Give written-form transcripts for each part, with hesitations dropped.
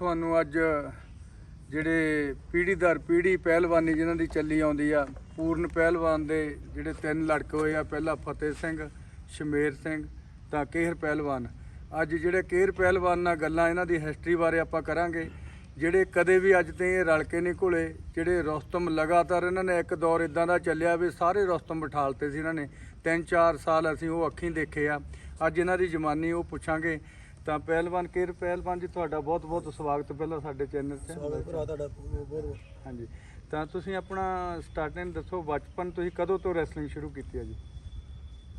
ਤੁਹਾਨੂੰ ਅੱਜ ਜਿਹੜੇ ਪੀੜ੍ਹੀ ਦਰ ਪੀੜ੍ਹੀ ਪਹਿਲਵਾਨੀ ਜਿਨ੍ਹਾਂ ਦੀ ਚੱਲੀ ਆਉਂਦੀ ਆ, ਪੂਰਨ ਪਹਿਲਵਾਨ ਦੇ ਜਿਹੜੇ 3 ਲੜਕੇ ਹੋਏ ਆ, ਪਹਿਲਾ ਫਤਿਹ ਸਿੰਘ, ਸ਼ਮੇਰ ਸਿੰਘ ਤਾਂ ਕੇਹਰ ਪਹਿਲਵਾਨ। ਅੱਜ ਜਿਹੜੇ ਕੇਹਰ ਪਹਿਲਵਾਨ ਨਾਲ ਗੱਲਾਂ ਇਹਨਾਂ ਦੀ ਹਿਸਟਰੀ ਬਾਰੇ ਆਪਾਂ ਕਰਾਂਗੇ, ਜਿਹੜੇ ਕਦੇ ਵੀ ਅੱਜ ਤੇ ਇਹ ਰਲ ਕੇ ਨਹੀਂ ਘੁਲੇ। ਜਿਹੜੇ ਰੁਸਤਮ ਲਗਾਤਾਰ ਇਹਨਾਂ ਨੇ ਇੱਕ ਦੌਰ ਇਦਾਂ ਦਾ ਚੱਲਿਆ ਵੀ ਸਾਰੇ ਰੁਸਤਮ ਬਿਠਾਲਤੇ ਸੀ ਇਹਨਾਂ ਨੇ। 3-4 ਸਾਲ ਅਸੀਂ ਉਹ ਅੱਖੀਂ ਦੇਖੇ ਆ। ਅੱਜ ਇਹਨਾਂ ਦੀ ਜਵਾਨੀ ਉਹ ਪੁੱਛਾਂਗੇ। ਤਾਂ ਪਹਿਲਵਾਨ ਕੇਹਰ ਪਹਿਲਵਾਨ ਜੀ, ਤੁਹਾਡਾ ਬਹੁਤ ਬਹੁਤ ਸਵਾਗਤ ਪਹਿਲਾਂ ਸਾਡੇ ਚੈਨਲ 'ਤੇ। ਹਾਂਜੀ, ਤਾਂ ਤੁਸੀਂ ਆਪਣਾ ਸਟਾਰਟਿੰਗ ਦੱਸੋ, ਬਚਪਨ ਤੁਸੀਂ ਕਦੋਂ ਤੋਂ ਰੈਸਲਿੰਗ ਸ਼ੁਰੂ ਕੀਤੀ ਹੈ ਜੀ?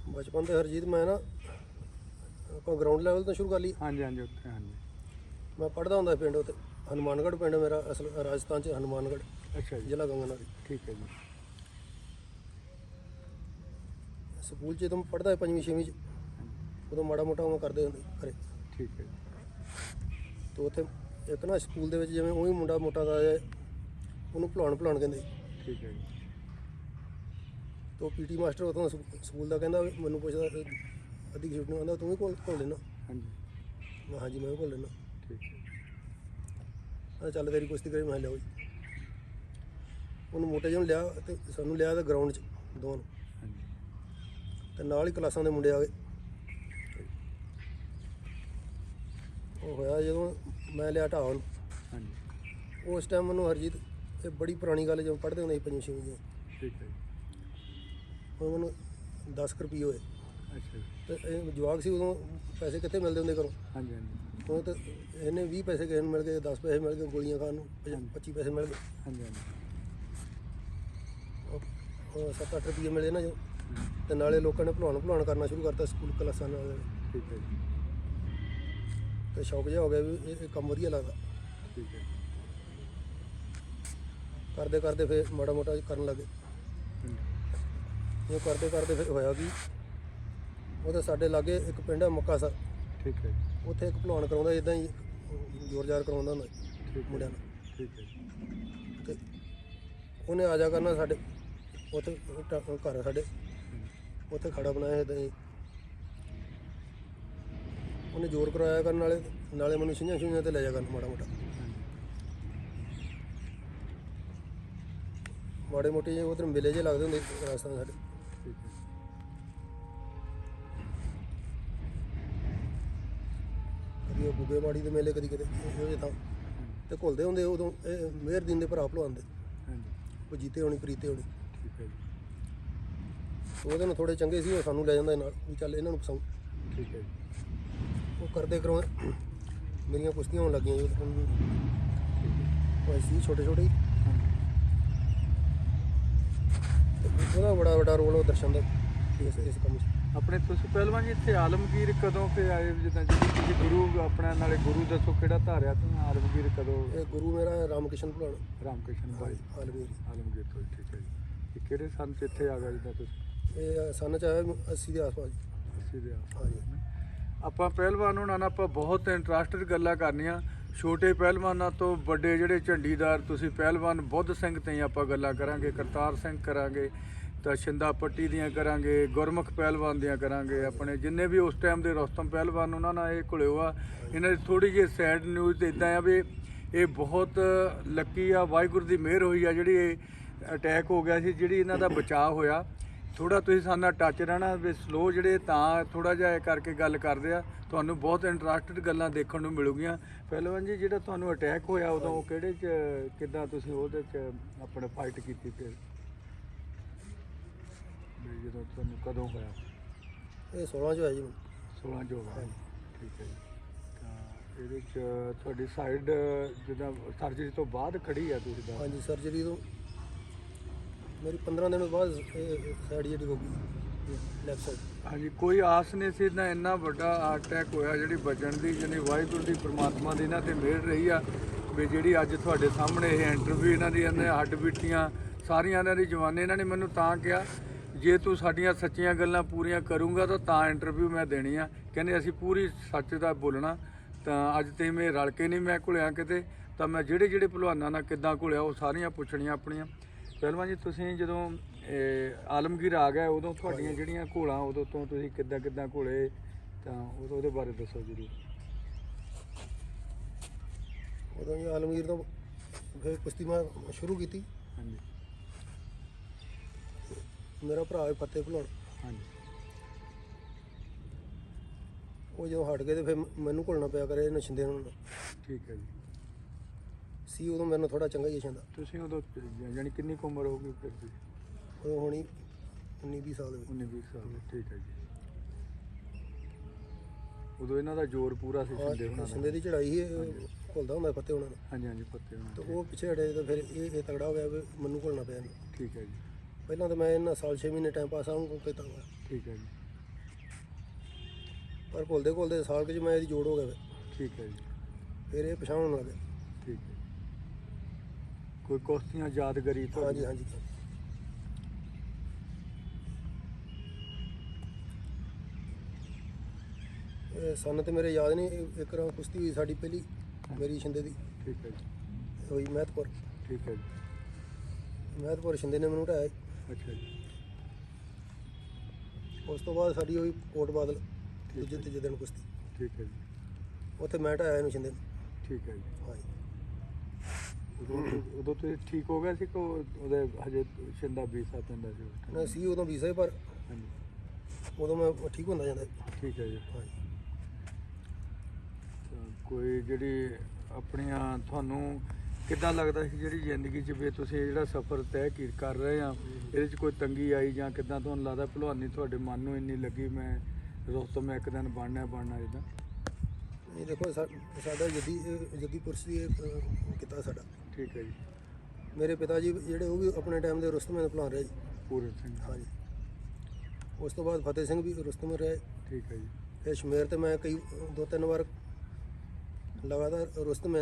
ਬਚਪਨ ਤੇ ਹਰਜੀਤ ਮੈਂ ਨਾ ਆਪਾਂ ਗਰਾਊਂਡ ਲੈਵਲ ਤੋਂ ਸ਼ੁਰੂ ਕਰ ਲਈ। ਹਾਂਜੀ ਹਾਂਜੀ, ਉੱਥੇ ਹਾਂਜੀ। ਮੈਂ ਪੜ੍ਹਦਾ ਹੁੰਦਾ ਪਿੰਡ ਉੱਥੇ ਹਨੂਮਾਨਗੜ੍ਹ ਪਿੰਡ ਮੇਰਾ, ਅਸਲ ਰਾਜਸਥਾਨ 'ਚ ਹਨੂਮਾਨਗੜ੍ਹ। ਅੱਛਾ ਜੀ, ਜ਼ਿਲ੍ਹਾ ਗੰਗਾਨਗਰ। ਠੀਕ ਹੈ ਜੀ। ਸਕੂਲ 'ਚ ਜਦੋਂ ਪੜ੍ਹਦਾ 5ਵੀਂ 6ਵੀਂ 'ਚ, ਉਦੋਂ ਮਾੜਾ ਮੋਟਾ ਉਹ ਕਰਦੇ ਹੁੰਦੇ ਘਰੇ। ਠੀਕ ਹੈ ਜੀ। ਤੇ ਉੱਥੇ ਇੱਕ ਨਾ ਸਕੂਲ ਦੇ ਵਿੱਚ ਜਿਵੇਂ ਉਹੀ ਮੁੰਡਾ ਮੋਟਾ ਦਾ ਹੈ, ਉਹਨੂੰ ਭਲਾਉਣ ਕਹਿੰਦੇ। ਠੀਕ ਹੈ ਜੀ। ਤੇ ਉਹ ਪੀਟੀ ਮਾਸਟਰ ਉੱਥੋਂ ਸਕੂਲ ਦਾ ਕਹਿੰਦਾ, ਮੈਨੂੰ ਪੁੱਛਦਾ ਅੱਧੀ ਛੁੱਟੀ ਨੂੰ, ਆਉਂਦਾ ਤੂੰ ਵੀ ਘੁਲ ਲੈਣਾ? ਹਾਂਜੀ। ਮੈਂ ਹਾਂਜੀ ਮੈਂ ਵੀ ਘੁਲ ਲੈਣਾ। ਠੀਕ ਹੈ। ਚੱਲ ਤੇਰੀ ਕੁਸ਼ਤੀ ਕਰੀ। ਮੈਂ ਲਿਆਓ ਜੀ। ਉਹਨੂੰ ਮੋਟੇ ਜਿਹੇ ਨੂੰ ਲਿਆ ਤੇ ਸਾਨੂੰ ਲਿਆ ਤਾਂ ਗਰਾਊਂਡ 'ਚ ਦੋਵਾਂ ਨੂੰ, ਹਾਂਜੀ। ਤੇ ਨਾਲ ਹੀ ਕਲਾਸਾਂ ਦੇ ਮੁੰਡੇ ਆ ਗਏ। ਉਹ ਹੋਇਆ ਜਦੋਂ ਮੈਂ ਲਿਆ ਢਾਹ ਨੂੰ। ਹਾਂਜੀ। ਉਸ ਟਾਈਮ ਮੈਨੂੰ ਹਰਜੀਤ, ਇਹ ਬੜੀ ਪੁਰਾਣੀ ਗੱਲ ਜਦੋਂ ਪੜ੍ਹਦੇ ਹੁੰਦੇ ਸੀ 5ਵੀਂ 6ਵੀਂ ਦੀ, ਠੀਕ ਹੈ ਜੀ। ਹੁਣ ਮੈਨੂੰ 10 ਕੁ ਰੁਪਈਏ ਹੋਏ। ਅੱਛਾ ਜੀ। ਤੇ ਇਹ ਜਵਾਕ ਸੀ ਉਦੋਂ, ਪੈਸੇ ਕਿੱਥੇ ਮਿਲਦੇ ਹੁੰਦੇ ਘਰੋਂ। ਹਾਂਜੀ ਹਾਂਜੀ। ਹੁਣ ਤਾਂ ਇਹਨੇ 20 ਪੈਸੇ ਕਿਸੇ ਨੂੰ ਮਿਲ ਗਏ, 10 ਪੈਸੇ ਮਿਲ ਗਏ ਗੋਲੀਆਂ ਖਾਣ ਨੂੰ, 25 ਪੈਸੇ ਮਿਲ ਗਏ। ਹਾਂਜੀ ਹਾਂਜੀ। 7-8 ਰੁਪਈਏ ਮਿਲੇ ਨਾ ਜੋ। ਤੇ ਨਾਲੇ ਲੋਕਾਂ ਨੇ ਭਲਾਉਣ ਕਰਨਾ ਸ਼ੁਰੂ ਕਰਤਾ ਸਕੂਲ ਕਲਾਸਾਂ ਨਾਲ। ਠੀਕ ਹੈ ਜੀ। ਤੇ ਸ਼ੌਕ ਜਿਹਾ ਹੋ ਗਿਆ ਵੀ ਇਹ ਕੰਮ ਵਧੀਆ ਲੱਗਦਾ। ਠੀਕ ਹੈ। ਕਰਦੇ ਫਿਰ ਮਾੜਾ ਮੋਟਾ ਕਰਨ ਲੱਗੇ। ਉਹ ਕਰਦੇ ਫਿਰ ਹੋਇਆ ਕਿ ਉਹਦੇ ਸਾਡੇ ਲਾਗੇ ਇੱਕ ਪਿੰਡ ਹੈ ਮੱਕਾ ਸਰ। ਠੀਕ ਹੈ ਜੀ। ਉੱਥੇ ਇੱਕ ਭਲਾਉਣ ਕਰਾਉਂਦਾ, ਇੱਦਾਂ ਹੀ ਜ਼ੋਰ ਜ਼ਾਰ ਕਰਾਉਂਦਾ ਹੁੰਦਾ ਮੁੰਡਿਆਂ ਨਾਲ। ਠੀਕ ਹੈ ਜੀ। ਤੇ ਉਹਨੇ ਆ ਜਾ ਕਰਨਾ ਸਾਡੇ ਉੱਥੇ ਘਰ ਸਾਡੇ ਉੱਥੇ ਖੜਾ ਬਣਾਇਆ ਇੱਦਾਂ ਹੀ। ਉਹਨੇ ਜ਼ੋਰ ਕਰਾਇਆ ਕਰਨ ਨਾਲੇ ਮੈਨੂੰ ਛੀਆਂ ਤੇ ਲੈ ਜਾ ਕਰਨ ਮਾੜਾ ਮੋਟੇ ਜਿਹੇ ਉਧਰ ਮੇਲੇ ਜਿਹੇ ਲੱਗਦੇ ਹੁੰਦੇ ਰਾਜਸਥਾਨ ਸਾਡੇ। ਠੀਕ ਹੈ। ਕਦੀ ਉਹ ਗੁੱਗੇ ਮਾੜੀ ਦੇ ਮੇਲੇ, ਕਦੀ ਕਿਤੇ ਇਹੋ ਜਿਹੇ ਥਾਂ ਤੇ ਘੁਲਦੇ ਹੁੰਦੇ। ਉਦੋਂ ਇਹ ਮੇਹਰਦੀਨ ਦੇ ਭਰਾ ਭਲਵਾਨ ਹਾਂਜੀ। ਉਹ ਜੀਤੇ ਹੋਣੀ, ਪ੍ਰੀਤੇ ਹੋਣੀ। ਠੀਕ ਹੈ ਜੀ। ਉਹਦੇ ਨਾਲ ਥੋੜ੍ਹੇ ਚੰਗੇ ਸੀ, ਉਹ ਸਾਨੂੰ ਲੈ ਜਾਂਦਾ ਨਾਲ ਵੀ ਚੱਲ ਇਹਨਾਂ ਨੂੰ ਪਸੰਦ। ਠੀਕ ਹੈ ਜੀ। ਉਹ ਕਰਦੇ ਕਰਾਉਂਦੇ ਮੇਰੀਆਂ ਕੁਸ਼ਤੀਆਂ ਹੋਣ ਲੱਗੀਆਂ ਜੀ। ਉਹ ਸੀ ਛੋਟੇ ਹੀ। ਉਹਦਾ ਬੜਾ ਵੱਡਾ ਰੋਲ ਉਹ ਦਰਸ਼ਨ ਦਾ ਇਸ ਕੰਮ 'ਚ। ਆਪਣੇ ਤੁਸੀਂ ਪਹਿਲਵਾਨ ਜੀ ਇੱਥੇ ਆਲਮਗੀਰ ਕਦੋਂ ਕੇ ਆਏ? ਜਿੱਦਾਂ ਤੁਸੀਂ ਗੁਰੂ ਆਪਣਾ, ਨਾਲੇ ਗੁਰੂ ਦੱਸੋ ਕਿਹੜਾ ਧਾਰਿਆ ਤੁਸੀਂ? ਆਲਮਗੀਰ ਕਦੋਂ? ਇਹ ਗੁਰੂ ਮੇਰਾ ਰਾਮਕ੍ਰਿਸ਼ਨ ਭਲਵਾਨ। ਰਾਮਕ੍ਰਿਸ਼ਨ ਭਾਈ ਆਲਮਗੀਰ ਤੋਂ। ਠੀਕ ਹੈ ਜੀ। ਇਹ ਕਿਹੜੇ ਸੰਨ 'ਚ ਇੱਥੇ ਆ ਗਿਆ ਜਿੱਦਾਂ ਤੁਸੀਂ? ਇਹ ਸੰਨ 'ਚ ਆਇਆ 80 ਦੇ ਆਸ-ਪਾਸ। 80 ਦੇ ਹਾਂਜੀ। ਆਪਾਂ ਪਹਿਲਵਾਨ ਹੋਣਾ ਨਾਲ ਆਪਾਂ ਬਹੁਤ ਇੰਟਰਸਟਿਡ ਗੱਲਾਂ ਕਰਨੀਆਂ, ਛੋਟੇ ਪਹਿਲਵਾਨਾਂ ਤੋਂ ਵੱਡੇ ਜਿਹੜੇ ਝੰਡੀਦਾਰ ਤੁਸੀਂ ਪਹਿਲਵਾਨ ਬੁੱਧ ਸਿੰਘ ਤੇ ਆਪਾਂ ਗੱਲਾਂ ਕਰਾਂਗੇ, ਕਰਤਾਰ ਸਿੰਘ ਕਰਾਂਗੇ, ਤਾਂ ਸ਼ਿੰਦਾ ਪੱਟੀ ਦੀਆਂ ਕਰਾਂਗੇ, ਗੁਰਮੁਖ ਪਹਿਲਵਾਨ ਦੀਆਂ ਕਰਾਂਗੇ। ਆਪਣੇ ਜਿੰਨੇ ਵੀ ਉਸ ਟਾਈਮ ਦੇ ਰੁਸਤਮ ਪਹਿਲਵਾਨ, ਉਹਨਾਂ ਨਾਲ ਇਹ ਘੁਲਿਓ ਆ। ਇਹਨਾਂ ਦੀ ਥੋੜ੍ਹੀ ਜਿਹੀ ਸੈਡ ਨਿਊਜ਼ ਤਾਂ ਇੱਦਾਂ ਆ ਵੀ ਇਹ ਬਹੁਤ ਲੱਕੀ ਆ, ਵਾਹਿਗੁਰੂ ਦੀ ਮਿਹਰ ਹੋਈ ਆ ਜਿਹੜੀ ਇਹ ਅਟੈਕ ਹੋ ਗਿਆ ਸੀ, ਜਿਹੜੀ ਇਹਨਾਂ ਦਾ ਬਚਾਅ ਹੋਇਆ। ਥੋੜ੍ਹਾ ਤੁਸੀਂ ਸਾਡੇ ਨਾਲ ਟੱਚ ਰਹਿਣਾ ਵੀ ਸਲੋ, ਜਿਹੜੇ ਤਾਂ ਥੋੜ੍ਹਾ ਜਿਹਾ ਕਰਕੇ ਗੱਲ ਕਰਦੇ ਆ। ਤੁਹਾਨੂੰ ਬਹੁਤ ਇੰਟਰਸਟਿਡ ਗੱਲਾਂ ਦੇਖਣ ਨੂੰ ਮਿਲੂਗੀਆਂ। ਪਹਿਲਵਾਨ ਜੀ, ਜਿਹੜਾ ਤੁਹਾਨੂੰ ਅਟੈਕ ਹੋਇਆ ਉਦੋਂ ਕਿਹੜੇ 'ਚ, ਕਿੱਦਾਂ ਤੁਸੀਂ ਉਹਦੇ 'ਚ ਆਪਣੇ ਫਾਈਟ ਕੀਤੀ? ਫਿਰ ਜਦੋਂ ਤੁਹਾਨੂੰ ਕਦੋਂ ਹੋਇਆ? ਇਹ 16 'ਚ ਹੋਇਆ ਜੀ। 16 'ਚ ਹੋਇਆ। ਠੀਕ ਹੈ ਜੀ। ਤਾਂ ਇਹਦੇ 'ਚ ਤੁਹਾਡੀ ਸਾਈਡ ਜਿੱਦਾਂ ਸਰਜਰੀ ਤੋਂ ਬਾਅਦ ਖੜੀ ਆ ਤੁਸੀਂ ਦਾ? ਹਾਂਜੀ, ਸਰਜਰੀ ਤੋਂ ਮੇਰੀ 15 ਦਿਨ ਬਾਅਦ ਇਹ ਸਾਈਡ ਜਿਹੜੀ ਹੋ ਗਈ, ਲੈਫਟ ਸਾਈਡ। ਹਾਂਜੀ, ਕੋਈ ਆਸ ਨਹੀਂ ਸੀ ਨਾ ਇੰਨਾ ਵੱਡਾ ਅਟੈਕ ਹੋਇਆ ਜਿਹੜੀ ਬਚਣ ਦੀ, ਜਿਹਨੇ ਵਾਹਿਗੁਰੂ ਦੀ ਪਰਮਾਤਮਾ ਦੀ ਇਹਨਾਂ 'ਤੇ ਮਿਹਰ ਰਹੀ ਆ ਵੀ ਜਿਹੜੀ ਅੱਜ ਤੁਹਾਡੇ ਸਾਹਮਣੇ ਇਹ ਇੰਟਰਵਿਊ ਇਹਨਾਂ ਦੀ, ਇਹਨੇ ਹੱਡ ਬੀਟੀਆਂ ਸਾਰੀਆਂ ਇਹਨਾਂ ਦੀ ਜਵਾਨੀ। ਇਹਨਾਂ ਨੇ ਮੈਨੂੰ ਤਾਂ ਕਿਹਾ ਜੇ ਤੂੰ ਸਾਡੀਆਂ ਸੱਚੀਆਂ ਗੱਲਾਂ ਪੂਰੀਆਂ ਕਰੂੰਗਾ ਤਾਂ ਇੰਟਰਵਿਊ ਮੈਂ ਦੇਣੀ ਆ। ਕਹਿੰਦੇ ਅਸੀਂ ਪੂਰੀ ਸੱਚ ਦਾ ਬੋਲਣਾ। ਤਾਂ ਅੱਜ ਤੇ ਮੈਂ ਰਲ ਕੇ ਨਹੀਂ ਮੈਂ ਘੁਲਿਆ ਕਿਤੇ, ਤਾਂ ਮੈਂ ਜਿਹੜੇ ਭਲਵਾਨਾਂ ਨਾਲ ਕਿੱਦਾਂ ਘੁਲਿਆ ਉਹ ਸਾਰੀਆਂ ਪੁੱਛਣੀਆਂ ਆਪਣੀਆਂ। ਪਹਿਲਵਾਨ ਜੀ, ਤੁਸੀਂ ਜਦੋਂ ਆਲਮਗੀਰ ਆ ਗਿਆ ਉਦੋਂ ਤੁਹਾਡੀਆਂ ਜਿਹੜੀਆਂ ਘੋਲਾਂ ਉਦੋਂ ਤੋਂ ਤੁਸੀਂ ਕਿੱਦਾਂ ਘੋਲੇ, ਤਾਂ ਉਹਦੇ ਬਾਰੇ ਦੱਸੋ ਜ਼ਰੂਰ। ਉਦੋਂ ਜੀ ਆਲਮਗੀਰ ਤੋਂ ਫਿਰ ਕੁਸ਼ਤੀ ਮੈਂ ਸ਼ੁਰੂ ਕੀਤੀ। ਹਾਂਜੀ ਮੇਰਾ ਭਰਾ ਹੈ ਫਤਿਹ ਭਲਵਾਨ, ਹਾਂਜੀ ਉਹ ਜਦੋਂ ਹਟ ਗਏ ਤੇ ਫਿਰ ਮੈਨੂੰ ਘੁਲਣਾ ਪਿਆ ਕਰੇ ਇਹਨਾਂ ਛਿੰਦੇ ਨੂੰ। ਠੀਕ ਹੈ ਜੀ। ਸੀ ਉਦੋਂ ਮੇਰੇ ਨਾਲ ਥੋੜਾ ਚੰਗਾ ਹੀ ਛਿੰਦਾ। ਤੁਸੀਂ ਉਦੋਂ ਯਾਨੀ ਕਿੰਨੀ ਕੁ ਉਮਰ ਹੋ ਗਈ ਫਿਰ ਦੀ? ਉਦੋਂ ਹੋਣੀ 19-20 ਸਾਲ ਦੇ। 19-20 ਸਾਲ ਦੀ। ਠੀਕ ਹੈ ਜੀ। ਉਦੋਂ ਇਹਨਾਂ ਦਾ ਜ਼ੋਰ ਪੂਰਾ ਸੀ ਛਿੰਦੇ ਉਹਨਾਂ ਦਾ। ਛਿੰਦੇ ਦੀ ਚੜਾਈ ਸੀ, ਘੁਲਦਾ ਹੁੰਦਾ ਫਤਿਹ ਉਹਨਾਂ ਨੂੰ। ਹਾਂਜੀ ਹਾਂਜੀ ਪੱਤੇ ਉਹਨਾਂ ਤੇ ਦੇ। ਉਹ ਪਿੱਛੇ ਹਟੇ ਤਾਂ ਫਿਰ ਇਹ ਤਗੜਾ ਹੋ ਗਿਆ ਵੀ ਮੈਨੂੰ ਘੁਲਣਾ ਪਿਆ ਇਹਨੂੰ। ਠੀਕ ਹੈ ਜੀ। ਪਹਿਲਾਂ ਤਾਂ ਮੈਂ ਇਹਨਾਂ ਸਾਲ 6 ਮਹੀਨੇ ਟਾਈਮ ਪਾਸ ਆਉਂ ਕੀਤਾ ਹੋਇਆ, ਠੀਕ ਹੈ ਜੀ। ਪਰ ਘੁਲਦੇ ਘੁਲਦੇ ਸਾਲ ਕੁ 'ਚ ਮੈਂ ਇਹਦੀ ਜੋੜ ਹੋ ਗਿਆ ਫਿਰ। ਠੀਕ ਹੈ ਜੀ। ਫਿਰ ਇਹ ਪਛਾਣਨ ਲੱਗ ਗਿਆ। ਠੀਕ ਹੈ। ਕੋਈ ਕੁਸ਼ਤੀਆਂ ਯਾਦਗਾਰੀ ਹਾਂਜੀ ਤੁਹਾਡੀ? ਹਾਂਜੀ। ਇਹ ਸਨ ਤੇ ਮੇਰੇ ਯਾਦ ਨਹੀਂ, ਇੱਕ ਰਾਂ ਕੁਸ਼ਤੀ ਹੋਈ ਸਾਡੀ ਪਹਿਲੀ ਮੇਰੀ ਛਿੰਦੇ ਦੀ, ਠੀਕ ਹੈ ਜੀ। ਹੋਈ ਮਹਿਤਪੁਰ। ਠੀਕ ਹੈ ਜੀ। ਮਹਿਤਪੁਰ ਛਿੰਦੇ ਨੇ ਮੈਨੂੰ ਢਾਇਆ। ਅੱਛਾ ਜੀ। ਉਸ ਤੋਂ ਬਾਅਦ ਸਾਡੀ ਹੋਈ ਕੋਟ ਬਾਦਲ ਦੂਜੇ ਤੀਜੇ ਦਿਨ ਕੁਸ਼ਤੀ, ਠੀਕ ਹੈ ਜੀ। ਉੱਥੇ ਮੈਂ ਢਾਇਆ ਇਹਨੂੰ ਛਿੰਦੇ ਨੂੰ। ਠੀਕ ਹੈ ਜੀ। ਹਾਂਜੀ ਉਦੋਂ ਤੁਸੀਂ ਠੀਕ ਹੋ ਗਿਆ ਸੀ ਕਿ ਉਹਦੇ ਹਜੇ ਛਿੰਦਾ ਵੀਸਾ ਪੈਂਦਾ ਸੀ ਉਸ time? ਨਾ ਸੀ ਉਦੋਂ ਵੀਜ਼ਾ ਪਰ ਹਾਂਜੀ ਉਦੋਂ ਮੈਂ ਠੀਕ ਹੁੰਦਾ ਜਾਂਦਾ। ਠੀਕ ਹੈ ਜੀ। ਹਾਂਜੀ ਤਾਂ ਕੋਈ ਜਿਹੜੀ ਆਪਣੀਆਂ ਤੁਹਾਨੂੰ ਕਿੱਦਾਂ ਲੱਗਦਾ ਸੀ ਜਿਹੜੀ ਜ਼ਿੰਦਗੀ 'ਚ ਵੀ ਤੁਸੀਂ ਜਿਹੜਾ ਸਫ਼ਰ ਤੈਅ ਕਰ ਰਹੇ ਆ, ਇਹਦੇ 'ਚ ਕੋਈ ਤੰਗੀ ਆਈ ਜਾਂ ਕਿੱਦਾਂ ਤੁਹਾਨੂੰ ਲੱਗਦਾ ਭਲਵਾਨੀ ਤੁਹਾਡੇ ਮਨ ਨੂੰ ਇੰਨੀ ਲੱਗੀ ਮੈਂ ਰੁਸਤਮ ਮੈਂ ਇੱਕ ਦਿਨ ਬਣਨਾ ਜਿੱਦਾਂ? ਇਹ ਦੇਖੋ ਸਾਡਾ ਜੱਦੀ ਪੁਰਸ਼ ਦੀ ਕਿੱਤਾ ਸਾਡਾ। ਠੀਕ ਹੈ ਜੀ। ਮੇਰੇ ਪਿਤਾ ਜੀ ਜਿਹੜੇ ਉਹ ਵੀ ਆਪਣੇ ਟਾਈਮ ਦੇ ਰੁਸਤਮ ਦੇ ਭਲਵਾਨ ਰਹੇ ਜੀ। ਪੂਰਨ ਸਿੰਘ। ਹਾਂਜੀ। ਉਸ ਤੋਂ ਬਾਅਦ ਫਤਿਹ ਸਿੰਘ ਵੀ ਰੁਸਤਮ ਰਹੇ। ਠੀਕ ਹੈ ਜੀ। ਫਿਰ ਸ਼ਮੇਰ ਤੇ ਮੈਂ ਕਈ 2-3 ਵਾਰ ਲਗਾਤਾਰ ਰੁਸਤਮ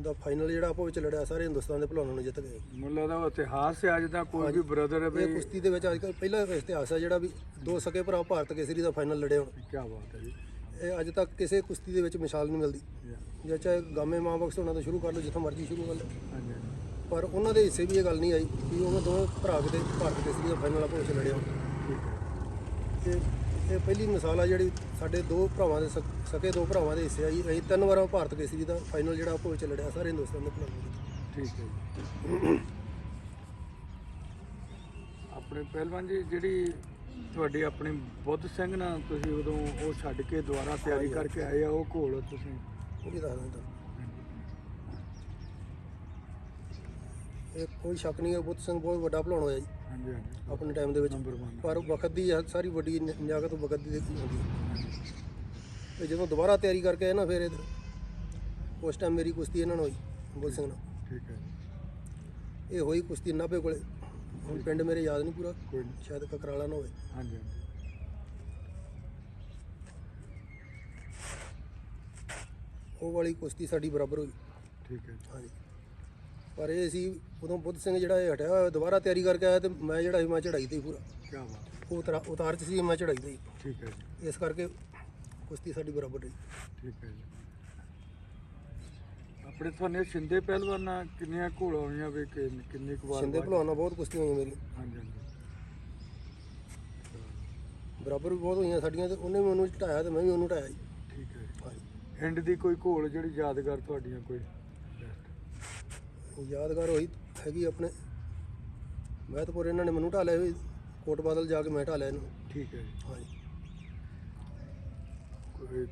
ਦਾ ਫਾਈਨਲ ਜਿਹੜਾ ਆਪੋ ਵਿੱਚ ਲੜਿਆ ਸਾਰੇ ਹਿੰਦੁਸਤਾਨ ਦੇ ਭਲਵਾਨਾਂ ਨੂੰ ਜਿੱਤ ਗਏ। ਮੈਨੂੰ ਲੱਗਦਾ ਉਹ ਇਤਿਹਾਸ ਹੈ ਅੱਜ ਦਾ ਕੋਈ ਵੀ ਬ੍ਰਦਰ ਹੈ ਇਹ ਵੀ। ਕੁਸ਼ਤੀ ਦੇ ਵਿੱਚ ਅੱਜ ਕੱਲ੍ਹ ਪਹਿਲਾ ਇਤਿਹਾਸ ਹੈ ਜਿਹੜਾ ਵੀ ਦੋ ਸਕੇ ਭਰਾ ਭਾਰਤ ਕੇਸਰੀ ਦਾ ਫਾਈਨਲ ਲੜੇ ਹੋਣ। ਕੀ ਬਾਤ ਹੈ ਜੀ। ਇਹ ਅੱਜ ਤੱਕ ਕਿਸੇ ਕੁਸ਼ਤੀ ਦੇ ਵਿੱਚ ਮਿਸਾਲ ਨਹੀਂ ਮਿਲਦੀ। ਜਾਂ ਚਾਹੇ ਗਾਮੇ ਮਾਂ ਬਖਸ਼ ਹੋਣਾ ਤੋਂ ਸ਼ੁਰੂ ਕਰ ਲਓ, ਜਿੱਥੋਂ ਮਰਜ਼ੀ ਸ਼ੁਰੂ ਕਰ ਲਓ, ਹਾਂਜੀ ਪਰ ਉਹਨਾਂ ਦੇ ਹਿੱਸੇ ਵੀ ਇਹ ਗੱਲ ਨਹੀਂ ਆਈ ਕਿ ਉਹ ਦੋਵੇਂ ਭਰਾ ਕਿਤੇ ਭਾਰਤ ਕੇਸਰੀ ਦਾ ਫਾਈਨਲ ਆਪੋ ਵਿੱਚ ਲੜੇ ਹੋਣ। ਠੀਕ ਹੈ। ਇਹ ਪਹਿਲੀ ਮਿਸਾਲ ਆ ਜਿਹੜੀ ਸਾਡੇ ਦੋ ਭਰਾਵਾਂ ਦੇ ਸਕੇ ਦੋ ਭਰਾਵਾਂ ਦੇ ਹਿੱਸੇ ਆਈ। ਅਸੀਂ 3 ਵਾਰਾਂ ਭਾਰਤ ਕੇਸਰੀ ਦਾ ਫਾਈਨਲ ਜਿਹੜਾ ਆਪੋ ਵਿੱਚ ਲੜਿਆ ਸਾਰੇ ਹਿੰਦੁਸਤਾਨ ਦੇ ਭਲਵਾਨਾਂ ਨੇ। ਠੀਕ ਹੈ ਜੀ। ਆਪਣੇ ਪਹਿਲਵਾਨ ਜੀ ਜਿਹੜੀ ਤੁਹਾਡੀ ਆਪਣੀ ਬੁੱਧ ਸਿੰਘ ਨਾਲ ਤੁਸੀਂ ਉਦੋਂ ਉਹ ਛੱਡ ਕੇ ਦੁਬਾਰਾ ਤਿਆਰੀ ਕਰਕੇ ਆਏ ਆ, ਉਹ ਘੋਲ ਤੁਸੀਂ? ਉਹ ਵੀ ਦੱਸ ਦਿੰਦਾ। ਇਹ ਕੋਈ ਸ਼ੱਕ ਨਹੀਂ ਹੈ ਬੁੱਧ ਸਿੰਘ ਬਹੁਤ ਵੱਡਾ ਭਲਵਾਨ ਹੋਇਆ ਜੀ ਹਾਂਜੀ ਹਾਂਜੀ ਆਪਣੇ ਟਾਈਮ ਦੇ ਵਿੱਚ। ਨੰਬਰ 1। ਪਰ ਵਕਤ ਦੀ ਸਾਰੀ ਵੱਡੀ ਨਿਆਕਤ ਵਕਤ ਦੀ ਦੇਖੀ ਹੁੰਦੀ ਹੈ। ਤੇ ਜਦੋਂ ਦੁਬਾਰਾ ਤਿਆਰੀ ਕਰਕੇ ਆਏ ਨਾ ਫਿਰ ਉਸ ਟਾਈਮ ਮੇਰੀ ਕੁਸ਼ਤੀ ਇਹਨਾਂ ਨਾਲ ਹੋਈ ਬੁੱਧ ਸਿੰਘ ਨਾਲ। ਠੀਕ ਹੈ। ਇਹ ਹੋਈ ਕੁਸ਼ਤੀ 90 ਕੋਲੇ। ਹੁਣ ਪਿੰਡ ਮੇਰੇ ਯਾਦ ਨਹੀਂ ਪੂਰਾ, ਕੋਈ ਨਹੀਂ। ਸ਼ਾਇਦ ਕਕਰਾਲਾ ਨਾ ਹੋਵੇ। ਹਾਂਜੀ ਹਾਂਜੀ। ਉਹ ਵਾਲੀ ਕੁਸ਼ਤੀ ਸਾਡੀ ਬਰਾਬਰ ਹੋਈ। ਠੀਕ ਹੈ। ਹਾਂਜੀ। ਪਰ ਇਹ ਸੀ ਉਦੋਂ ਬੁੱਧ ਸਿੰਘ ਜਿਹੜਾ ਇਹ ਹਟਿਆ ਹੋਇਆ ਦੁਬਾਰਾ ਤਿਆਰੀ ਕਰਕੇ ਆਇਆ ਤੇ ਮੈਂ ਜਿਹੜਾ ਸੀ ਮੈਂ ਚੜਾਈ ਤੇ ਹੀ ਪੂਰਾ। ਕੀ ਬਾਤ ਹੈ। ਉਹ ਉਤਾਰ 'ਚ ਸੀ, ਮੈਂ ਚੜਾਈ ਤੇ ਹੀ। ਠੀਕ ਹੈ ਜੀ। ਇਸ ਕਰਕੇ ਕੁਸ਼ਤੀ ਸਾਡੀ ਬਰਾਬਰ ਰਹੀ। ਠੀਕ ਹੈ ਜੀ। ਆਪਣੇ ਤੁਹਾਨੂੰ ਛਿੰਦੇ ਪਹਿਲਵਾਨਾਂ ਕਿੰਨੀਆਂ ਘੋਲ ਹੋਈਆਂ ਵੀ ਕਿੰਨੀ ਕੁ ਵਾਰ? ਛਿੰਦੇ ਭਲਵਾਨਾਂ ਬਹੁਤ ਕੁਸ਼ਤੀਆਂ ਹੋਈਆਂ ਮੇਰੀਆਂ, ਹਾਂਜੀ ਹਾਂਜੀ। ਬਰਾਬਰ ਵੀ ਬਹੁਤ ਹੋਈਆਂ ਸਾਡੀਆਂ। ਤੇ ਉਹਨੇ ਵੀ ਉਹਨੂੰ ਢਾਇਆ ਤੇ ਮੈਂ ਵੀ ਉਹਨੂੰ ਢਾਇਆ ਜੀ। ਠੀਕ ਹੈ ਜੀ। ਹਾਂਜੀ। ਐਂਡ ਦੀ ਕੋਈ ਘੋਲ ਜਿਹੜੀ ਯਾਦਗਾਰ ਤੁਹਾਡੀਆਂ ਕੋਈ? ਯਾਦਗਾਰ ਹੋਈ ਹੈਗੀ ਆਪਣੇ ਮਹਿਤਪੁਰ ਇਹਨਾਂ ਨੇ ਮੈਨੂੰ ਢਾ ਲਿਆ ਵੀ ਕੋਟ ਬਾਦਲ ਜਾ ਕੇ ਮੈਂ ਢਾ ਲਿਆ ਇਹਨੂੰ। ਠੀਕ ਹੈ ਜੀ। ਹਾਂਜੀ।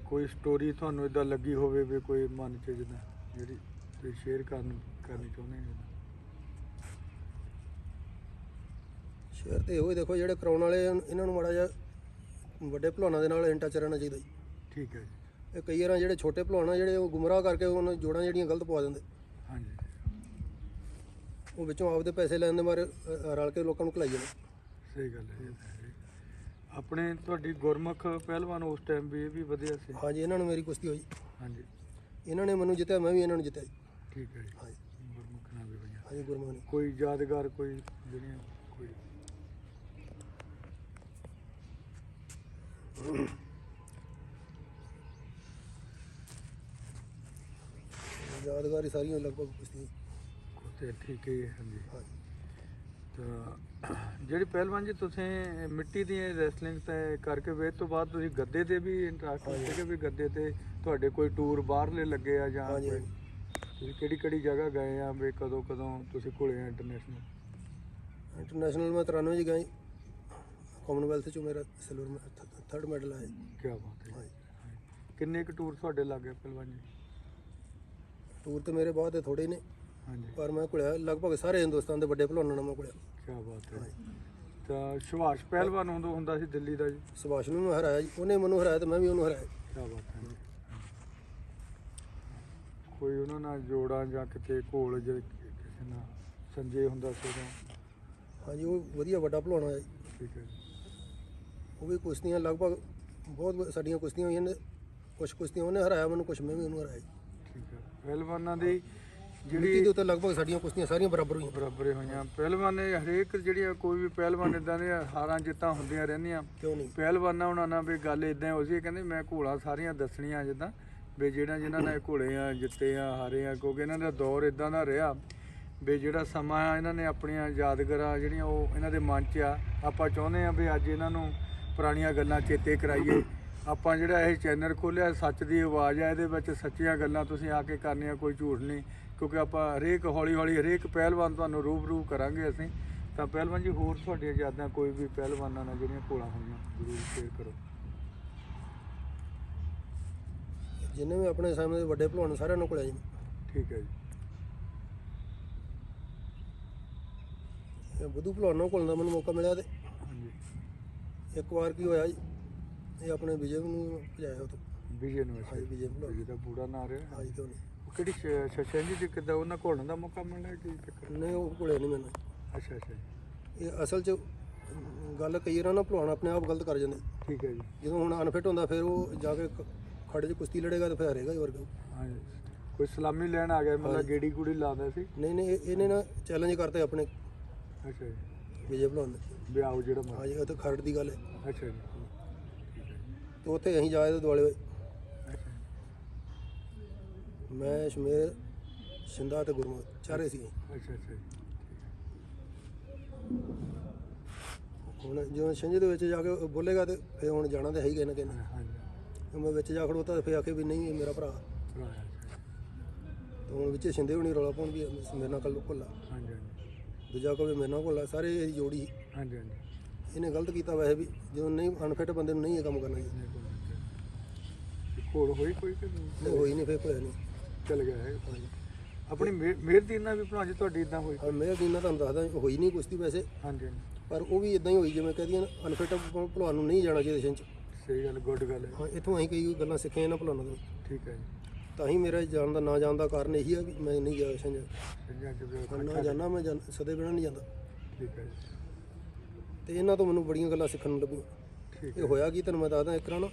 ਕੋਈ ਸਟੋਰੀ ਤੁਹਾਨੂੰ ਇਦਾਂ ਲੱਗੀ ਹੋਵੇ ਵੀ ਕੋਈ ਮਨ 'ਚ ਜਿੱਦਾਂ ਜਿਹੜੀ ਤੁਸੀਂ ਸ਼ੇਅਰ ਕਰਨੀ ਚਾਹੁੰਦੇ ਹੋ? ਸ਼ੇਰ ਤੇ ਇਹੋ ਹੀ ਦੇਖੋ ਜਿਹੜੇ ਕਰਾਉਣ ਵਾਲੇ ਇਹਨਾਂ ਨੂੰ ਮਾੜਾ ਜਿਹਾ ਵੱਡੇ ਭਲਵਾਨਾਂ ਦੇ ਨਾਲ ਇਨ ਟੱਚ ਰਹਿਣਾ ਚਾਹੀਦਾ ਜੀ। ਠੀਕ ਹੈ ਜੀ। ਇਹ ਕਈ ਵਾਰ ਜਿਹੜੇ ਛੋਟੇ ਭਲਵਾਨ ਆ ਜਿਹੜੇ ਉਹ ਗੁੰਮਰਾਹ ਕਰਕੇ ਉਹਨਾਂ ਜੋੜਾਂ ਜਿਹੜੀਆਂ ਗਲਤ ਪਵਾ ਦਿੰਦੇ, ਹਾਂਜੀ। ਉਹ ਵਿੱਚੋਂ ਆਪਦੇ ਪੈਸੇ ਲੈਣ ਦੇ ਮਾਰੇ ਰਲ ਕੇ ਲੋਕਾਂ ਨੂੰ ਘਲਾਈ ਜਾਂਦੇ। ਸਹੀ ਗੱਲ ਹੈ। ਇਹ ਤਾਂ ਹੈ। ਆਪਣੇ ਤੁਹਾਡੀ ਗੁਰਮੁਖ ਪਹਿਲਵਾਨ ਉਸ ਟਾਈਮ ਵੀ ਇਹ ਵੀ ਵਧੀਆ ਸੀ? ਹਾਂਜੀ। ਇਹਨਾਂ ਨੂੰ ਮੇਰੀ ਕੁਸ਼ਤੀ ਹੋਈ। ਹਾਂਜੀ। ਇਹਨਾਂ ਨੇ ਮੈਨੂੰ ਜਿੱਤਿਆ, ਮੈਂ ਵੀ ਇਹਨਾਂ ਨੂੰ ਜਿੱਤਿਆ ਜੀ। ਠੀਕ ਹੈ ਜੀ। ਹਾਂਜੀ। ਗੁਰਮੁਖ ਨਾਲ ਵੀ ਹੋਈਆਂ। ਹਾਂਜੀ। ਗੁਰਮੁਖ ਨੇ ਕੋਈ ਯਾਦਗਾਰ ਕੋਈ ਜਿਹੜੀਆਂ ਕੋਈ? ਯਾਦਗਾਰੀ ਸਾਰੀਆਂ ਲਗਭਗ ਕੁਸ਼ਤੀ। ਤੇ ਠੀਕ ਹੈ ਜੀ। ਹਾਂਜੀ। ਹਾਂਜੀ। ਤਾਂ ਜਿਹੜੀ ਪਹਿਲਵਾਨ ਜੀ ਤੁਸੀਂ ਮਿੱਟੀ ਦੀ ਰੈਸਲਿੰਗ ਤੇ ਕਰਕੇ ਵੇ ਤੋਂ ਬਾਅਦ ਤੁਸੀਂ ਗੱਦੇ ਤੇ ਵੀ ਇੰਟਰਸਟ ਸੀਗੇ ਵੀ ਗੱਦੇ ਤੇ ਤੁਹਾਡੇ ਕੋਈ ਟੂਰ ਬਾਹਰਲੇ ਲੱਗੇ ਆ ਜਾਂ ਹਾਂਜੀ। ਕੋਈ? ਤੁਸੀਂ ਕਿਹੜੀ ਜਗ੍ਹਾ ਗਏ ਆ ਵੀ ਕਦੋਂ ਤੁਸੀਂ ਘੁਲੇ ਆ ਇੰਟਰਨੈਸ਼ਨਲ? ਇੰਟਰਨੈਸ਼ਨਲ ਮੈਂ 93 'ਚ ਗਈ, ਕਾਮਨਵੈਲਥ 'ਚ ਮੇਰਾ ਸਿਲਵਰ 3rd ਮੈਡਲ ਆਇਆ। ਕੀ ਬਾਤ ਹੈ। ਹਾਂਜੀ। ਕਿੰਨੇ ਕੁ ਟੂਰ ਤੁਹਾਡੇ ਲੱਗ ਗਏ ਪਹਿਲਵਾਨ ਜੀ? ਟੂਰ ਤੇ ਮੇਰੇ ਬਹੁਤ ਥੋੜੇ ਨੇ, ਹਾਂਜੀ। ਪਰ ਮੈਂ ਘੁਲਿਆ ਲਗਭਗ ਸਾਰੇ ਹਿੰਦੁਸਤਾਨ ਦੇ ਵੱਡੇ ਭਲਵਾਨਾਂ ਨਾਲ ਮੈਂ ਘੁਲਿਆ। ਕੀ ਬਾਤ ਹੈ। ਤਾਂ ਸੁਭਾਸ਼ ਪਹਿਲਵਾਨ ਉਦੋਂ ਹੁੰਦਾ ਸੀ ਦਿੱਲੀ ਦਾ ਜੀ? ਸੁਭਾਸ਼ ਨੂੰ ਮੈਂ ਹਰਾਇਆ ਜੀ, ਉਹਨੇ ਮੈਨੂੰ ਹਰਾਇਆ ਤੇ ਮੈਂ ਵੀ ਉਹਨੂੰ ਹਰਾਇਆ। ਕੀ ਬਾਤ ਹੈ। ਕੋਈ ਉਹਨਾਂ ਨਾਲ ਜੋੜਾ ਜਾਂ ਕਿਤੇ ਘੋਲ ਜੇ ਕਿਸੇ ਨਾਲ ਸੰਜੇ ਹੁੰਦਾ ਸੀ ਉਦੋਂ? ਹਾਂਜੀ, ਉਹ ਵਧੀਆ ਵੱਡਾ ਭਲਵਾਨ ਹੋਇਆ ਜੀ। ਠੀਕ ਹੈ ਜੀ। ਉਹ ਵੀ ਕੁਸ਼ਤੀਆਂ ਲਗਭਗ ਬਹੁਤ ਸਾਡੀਆਂ ਕੁਸ਼ਤੀਆਂ ਹੋਈਆਂ ਨੇ, ਕੁਛ ਕੁਸ਼ਤੀਆਂ ਉਹਨੇ ਹਰਾਇਆ ਮੈਨੂੰ, ਕੁਛ ਮੈਂ ਵੀ ਉਹਨੂੰ ਹਰਾਇਆ ਜੀ। ਠੀਕ ਹੈ। ਪਹਿਲਵਾਨਾਂ ਦੀ ਮਿੱਟੀ ਜਿਹੜੀ ਦੇ ਉੱਤੇ ਲਗਭਗ ਸਾਡੀਆਂ ਕੁਸ਼ਤੀਆਂ ਸਾਰੀਆਂ ਬਰਾਬਰ ਹੋਈਆਂ। ਬਰਾਬਰ ਹੋਈਆਂ। ਪਹਿਲਵਾਨ ਨੇ ਹਰੇਕ ਜਿਹੜੀਆਂ ਕੋਈ ਵੀ ਪਹਿਲਵਾਨ ਇਦਾਂ ਦੀਆਂ ਹਾਰਾਂ ਜਿੱਤਾਂ ਹੁੰਦੀਆਂ ਰਹਿੰਦੀਆਂ। ਕਿਉਂ ਨਹੀਂ? ਪਹਿਲਵਾਨਾਂ ਉਹਨਾਂ ਨਾਲ ਵੀ ਗੱਲ ਇਦਾਂ ਹੋ ਸੀ, ਕਹਿੰਦੇ ਮੈਂ ਘੋੜਾ ਸਾਰੀਆਂ ਦੱਸਣੀਆਂ ਜਿੱਦਾਂ ਵੀ ਜਿਨ੍ਹਾਂ ਨੇ ਘੋੜੇ ਆ ਜਿੱਤੇ ਆ ਹਾਰੇ ਆ, ਕਿਉਂਕਿ ਇਹਨਾਂ ਦਾ ਦੌਰ ਇਦਾਂ ਦਾ ਰਿਹਾ ਵੀ ਜਿਹੜਾ ਸਮਾਂ ਆ ਇਹਨਾਂ ਨੇ ਆਪਣੀਆਂ ਯਾਦਗਾਰਾਂ ਜਿਹੜੀਆਂ ਉਹ ਇਹਨਾਂ ਦੇ ਮਨ 'ਚ ਆ। ਆਪਾਂ ਚਾਹੁੰਦੇ ਆ ਵੀ ਅੱਜ ਇਹਨਾਂ ਨੂੰ ਪੁਰਾਣੀਆਂ ਗੱਲਾਂ ਚੇਤੇ ਕਰਾਈਏ। ਆਪਾਂ ਜਿਹੜਾ ਇਹ ਚੈਨਲ ਖੋਲ੍ਹਿਆ ਸੱਚ ਦੀ ਆਵਾਜ਼ ਆ, ਇਹਦੇ ਵਿੱਚ ਸੱਚੀਆਂ ਗੱਲਾਂ ਤੁਸੀਂ ਆ ਕੇ ਕਰਨੀਆਂ, ਕੋਈ ਝੂਠ ਨਹੀਂ, ਕਿਉਂਕਿ ਆਪਾਂ ਹਰੇਕ ਹੌਲੀ ਹਰੇਕ ਪਹਿਲਵਾਨ ਤੁਹਾਨੂੰ ਰੂਬਰੂ ਕਰਾਂਗੇ ਅਸੀਂ। ਤਾਂ ਪਹਿਲਵਾਨ ਜੀ ਹੋਰ ਤੁਹਾਡੀਆਂ ਯਾਦਾਂ ਕੋਈ ਵੀ ਪਹਿਲਵਾਨਾਂ ਨਾਲ ਜਿਹੜੀਆਂ ਘੋਲਾਂ ਹੋਈਆਂ ਜ਼ਰੂਰ ਸ਼ੇਅਰ ਕਰੋ। ਜਿੰਨੇ ਵੀ ਆਪਣੇ ਸਮੇਂ ਦੇ ਵੱਡੇ ਭਲਵਾਨ ਸਾਰਿਆਂ ਨੂੰ ਘੁਲਿਆ ਜੀ। ਠੀਕ ਹੈ ਜੀ। ਇਹ ਬੁੱਧੂ ਭਲਵਾਨ ਨੂੰ ਘੁਲਣ ਦਾ ਮੈਨੂੰ ਮੌਕਾ ਮਿਲਿਆ ਤੇ ਹਾਂਜੀ। ਇੱਕ ਵਾਰ ਕੀ ਹੋਇਆ ਜੀ, ਇਹ ਆਪਣੇ ਵਿਜੇ ਨੂੰ ਭਜਾਇਆ ਉਤੋਂ। ਵਿਜੇ ਨੂੰ? ਹਾਂਜੀ, ਵਿਜੇ ਭਲਵਾਨ। ਵਿਜੇ ਦਾ ਪੂਰਾ ਨਾਂ ਰਿਹਾ? ਹਾਂਜੀ। ਕਿਉਂ ਨਹੀਂ? ਉਹ ਕਿਹੜੀ ਸ਼ਸ਼ੈਂਜੀ ਜੀ ਕਿੱਦਾਂ ਉਹਨਾਂ ਘੋਲਣ ਦਾ ਮੌਕਾ ਮਿਲਣਾ ਕੀ ਚੱਕਰ? ਨਹੀਂ, ਉਹ ਘੁਲਿਆ ਨਹੀਂ ਮੈਨੂੰ। ਅੱਛਾ ਜੀ। ਇਹ ਅਸਲ 'ਚ ਗੱਲ ਕਈ ਵਾਰ ਨਾ ਭਲਵਾਨ ਆਪਣੇ ਆਪ ਗਲਤ ਕਰ ਜਾਂਦੇ। ਠੀਕ ਹੈ ਜੀ। ਜਦੋਂ ਹੁਣ ਅਨਫਿਟ ਹੁੰਦਾ ਫਿਰ ਉਹ ਜਾ ਕੇ ਖੜੇ 'ਚ ਕੁਸ਼ਤੀ ਲੜੇਗਾ ਤੇ ਫਿਰ ਹਾਰੇਗਾ ਹੀ ਵਰਗਾ। ਹਾਂਜੀ। ਕੋਈ ਸਲਾਮੀ ਲੈਣ ਆ ਗਿਆ ਮਤਲਬ ਗੇੜੀ ਗੂੜੀ ਲਾਉਂਦਾ ਸੀ? ਨਹੀਂ, ਇਹਨੇ ਨਾ ਚੈਲੰਜ ਕਰਤੇ ਆਪਣੇ ਅੱਛਾ ਜੀ। ਵਿਜੇ ਭਲਵਾਨ ਨੇ ਵੀ ਆਓ ਜਿਹੜਾ ਮਰ। ਹਾਂਜੀ, ਉਹ ਤਾਂ ਖਰੜ ਦੀ ਗੱਲ ਹੈ। ਅੱਛਾ ਜੀ। ਤੇ ਉੱਥੇ ਅਸੀਂ ਜਾਏ ਤੇ ਦੁਆਲੇ ਹੋਏ, ਅੱਛਾ ਮੈਂ ਸ਼ਮੇਰ ਸ਼ਿੰਦਾ ਤੇ ਗੁਰਮੁਖ ਚਾਰੇ ਸੀ। ਅੱਛਾ ਜੀ। ਹੁਣ ਜਦੋਂ ਛਿੰਝ ਦੇ ਵਿੱਚ ਜਾ ਕੇ ਬੋਲੇਗਾ ਤੇ ਫਿਰ ਹੁਣ ਜਾਣਾ ਤਾਂ ਹੈ ਹੀ ਕਿਸੇ ਨਾ ਕਿਸੇ ਨੇ। ਹਾਂਜੀ। ਮੈਂ ਵਿੱਚ ਜਾ ਖੜੋਤਾ ਤੇ ਫਿਰ ਆਖੇ ਵੀ ਨਹੀਂ ਇਹ ਮੇਰਾ ਭਰਾ। ਤੇ ਹੁਣ ਵਿੱਚ ਛਿੰਦੇ ਹੋਣੀ ਰੌਲਾ ਪਾਉਣ ਵੀ ਮੇਰੇ ਨਾਲ ਕੱਲ ਘੁੱਲਾ, ਹਾਂਜੀ। ਦੂਜਾ ਕਹੇ ਮੇਰੇ ਨਾਲ ਘੁੱਲਾ, ਸਾਰੇ ਇਹਦੀ ਜੋੜੀ। ਹਾਂਜੀ। ਇਹਨੇ ਗਲਤ ਕੀਤਾ ਵੈਸੇ ਵੀ, ਜਦੋਂ ਨਹੀਂ ਅਨਫਿਟ ਬੰਦੇ ਨੂੰ ਨਹੀਂ ਇਹ ਕੰਮ ਕਰਨਾ ਜੀ। ਘੋਲ ਹੋਈ ਕੋਈ ਕਿ ਨਹੀਂ ਹੋਈ ਨਹੀਂ, ਫਿਰ ਹੋਇਆ ਨਹੀਂ। ਚੱਲ ਗਿਆ ਹੈ। ਆਪਣੀ ਮਿਹਰ ਦੀ ਨਾਲ ਵੀ ਭਲਾ ਜੀ ਤੁਹਾਡੀ ਇਦਾਂ ਹੋਈ? ਹਾਂ, ਮੇਰਾ ਦੀਨਾ ਤੁਹਾਨੂੰ ਦੱਸਦਾ ਹੋਈ ਨਹੀਂ ਕੁਸ਼ਤੀ ਵੈਸੇ, ਹਾਂਜੀ। ਪਰ ਉਹ ਵੀ ਇਦਾਂ ਹੀ ਹੋਈ ਜਿਵੇਂ ਕਹਦੀਆਂ ਅਨਫਿਟ ਭਲਵਾਨ ਨੂੰ ਨਹੀਂ ਜਾਣਾ ਚਾਹੀਦਾ ਛਿੰਝ 'ਚ। ਸਹੀ ਗੱਲ, ਗੁੱਡ ਗੱਲ ਹੈ। ਹਾਂ, ਇੱਥੋਂ ਅਸੀਂ ਕਈ ਗੱਲਾਂ ਸਿੱਖੀਆਂ ਇਹਨਾਂ ਭਲਵਾਨਾਂ ਤੋਂ। ਠੀਕ ਹੈ ਜੀ। ਤਾਂ ਹੀ ਮੇਰਾ ਜਾਣ ਦਾ ਨਾ ਜਾਣ ਦਾ ਕਾਰਨ ਇਹੀ ਆ ਵੀ ਮੈਂ ਨਹੀਂ ਗਿਆ ਛਿੰਝ। ਸਿੰਘਾਂ ਚ ਵੀ ਨਾ ਜਾਣਾ, ਮੈਂ ਸਦੇ ਬਿਨਾਂ ਨਹੀਂ ਜਾਂਦਾ। ਠੀਕ ਹੈ ਜੀ। ਤੇ ਇਹਨਾਂ ਤੋਂ ਮੈਨੂੰ ਬੜੀਆਂ ਗੱਲਾਂ ਸਿੱਖਣ ਨੂੰ ਲੱਭੀਆਂ। ਠੀਕ ਇਹ ਹੋਇਆ ਕੀ ਤੁਹਾਨੂੰ ਮੈਂ ਦੱਸਦਾ ਇੱਕ ਨਾ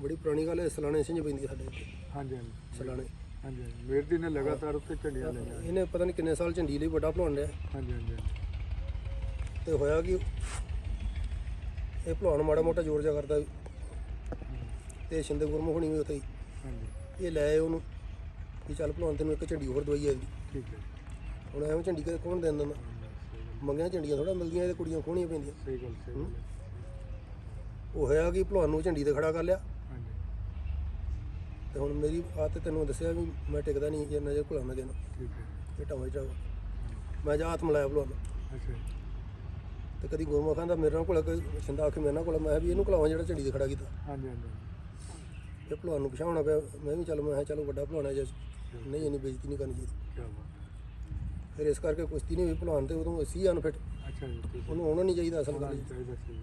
ਬੜੀ ਪੁਰਾਣੀ ਗੱਲ ਹੈ, ਸਲਾਣੇ ਛਿੰਝ ਪੈਂਦੀ ਸਾਡੇ ਇੱਥੇ ਹਾਂਜੀ। ਸਲਾਣੇ। ਹਾਂਜੀ। ਮਿਹਰ ਦੀ ਨੇ ਲਗਾਤਾਰ ਉੱਤੇ ਝੰਡੀਆਂ ਲਈਆਂ। ਇਹਨੇ ਪਤਾ ਨਹੀਂ ਕਿੰਨੇ ਸਾਲ ਝੰਡੀ ਲਈ ਵੱਡਾ ਭਲਵਾਨ ਰਿਹਾ। ਹਾਂਜੀ। ਤੇ ਹੋਇਆ ਕਿ ਇਹ ਭਲਵਾਨ ਮਾੜਾ ਮੋਟਾ ਜ਼ੋਰ ਜਾ ਕਰਦਾ ਤੇ ਸ਼ਿੰਦੇ ਗੁਰਮੁਖ ਹੋਣੀ ਵੀ ਉੱਥੇ ਹੀ। ਹਾਂਜੀ। ਇਹ ਲੈ ਆਏ ਉਹਨੂੰ ਵੀ ਚੱਲ ਭਲਵਾਨ ਤੈਨੂੰ ਇੱਕ ਝੰਡੀ ਹੋਰ ਦਵਾਈ ਆਈ। ਠੀਕ ਹੈ। ਹੁਣ ਐਵੇਂ ਝੰਡੀ ਕਦੇ ਕੌਣ ਦੇ ਦਿੰਦਾ? ਮੰਗੀਆਂ ਝੰਡੀਆਂ ਥੋੜਾ ਮਿਲਦੀਆਂ, ਇਹਦੇ ਕੁੜੀਆਂ ਖੋਹਣੀਆਂ ਪੈਂਦੀਆਂ। ਸਹੀ ਗੱਲ, ਸਹੀ ਗੱਲ। ਉਹ ਹੋਇਆ ਕਿ ਭਲਵਾਨ ਨੂੰ ਝੰਡੀ ਤੇ ਖੜਾ ਕਰ ਲਿਆ। ਹਾਂਜੀ। ਤੇ ਹੁਣ ਮੇਰੀ ਆਦਤ ਤੈਨੂੰ ਦੱਸਿਆ ਵੀ ਮੈਂ ਟਿਕਦਾ ਨਹੀਂ ਜੇ ਨਜ਼ਰ ਘੁਲਾਉਂਦਾ ਕਿਸੇ ਨੂੰ। ਠੀਕ ਹੈ। ਇਹ ਟਾਵਾ ਚਾਵਾ ਮੈਂ ਜਾ ਹੱਥ ਮਿਲਾਇਆ ਭਲਵਾਨ ਨੂੰ। ਅੱਛਾ। ਤੇ ਕਦੀ ਗੁਰਮੁਖ ਕਹਿੰਦਾ ਮੇਰੇ ਨਾਲ ਘੁਲਾ, ਕੋਈ ਛਿੰਦਾ ਆਖੇ ਮੇਰੇ ਨਾਲ ਘੁਲਾ, ਮੈਂ ਵੀ ਇਹਨੂੰ ਘੁਲਾਵਾਂ ਜਿਹੜਾ ਝੰਡੀ ਤੇ ਖੜਾ ਕੀਤਾ। ਹਾਂਜੀ। ਇਹ ਭਲਵਾਨ ਨੂੰ ਪਛਾਉਣਾ ਪਿਆ। ਮੈਂ ਵੀ ਚੱਲ, ਮੈਂ ਕਿਹਾ ਚਲੋ ਵੱਡਾ ਭਲਵਾਨ ਹੈ ਜੇ ਨਹੀਂ ਇੰਨੀ ਬੇਇੱਜ਼ਤੀ ਨਹੀਂ ਕਰਨੀ ਚਾਹੀਦੀ। ਕੀ ਬਾਤ। ਫਿਰ ਇਸ ਕਰਕੇ ਕੁਸ਼ਤੀ ਨਹੀਂ ਹੋਈ ਭਲਵਾਨ ਤੇ ਉਦੋਂ ਸੀ ਅਨਫਿਟ, ਅੱਛਾ ਜੀ। ਉਹਨੂੰ ਆਉਣਾ ਨਹੀਂ ਚਾਹੀਦਾ ਅਸਲ ਗੱਲ। ਚਾਹੀਦਾ ਸੀ।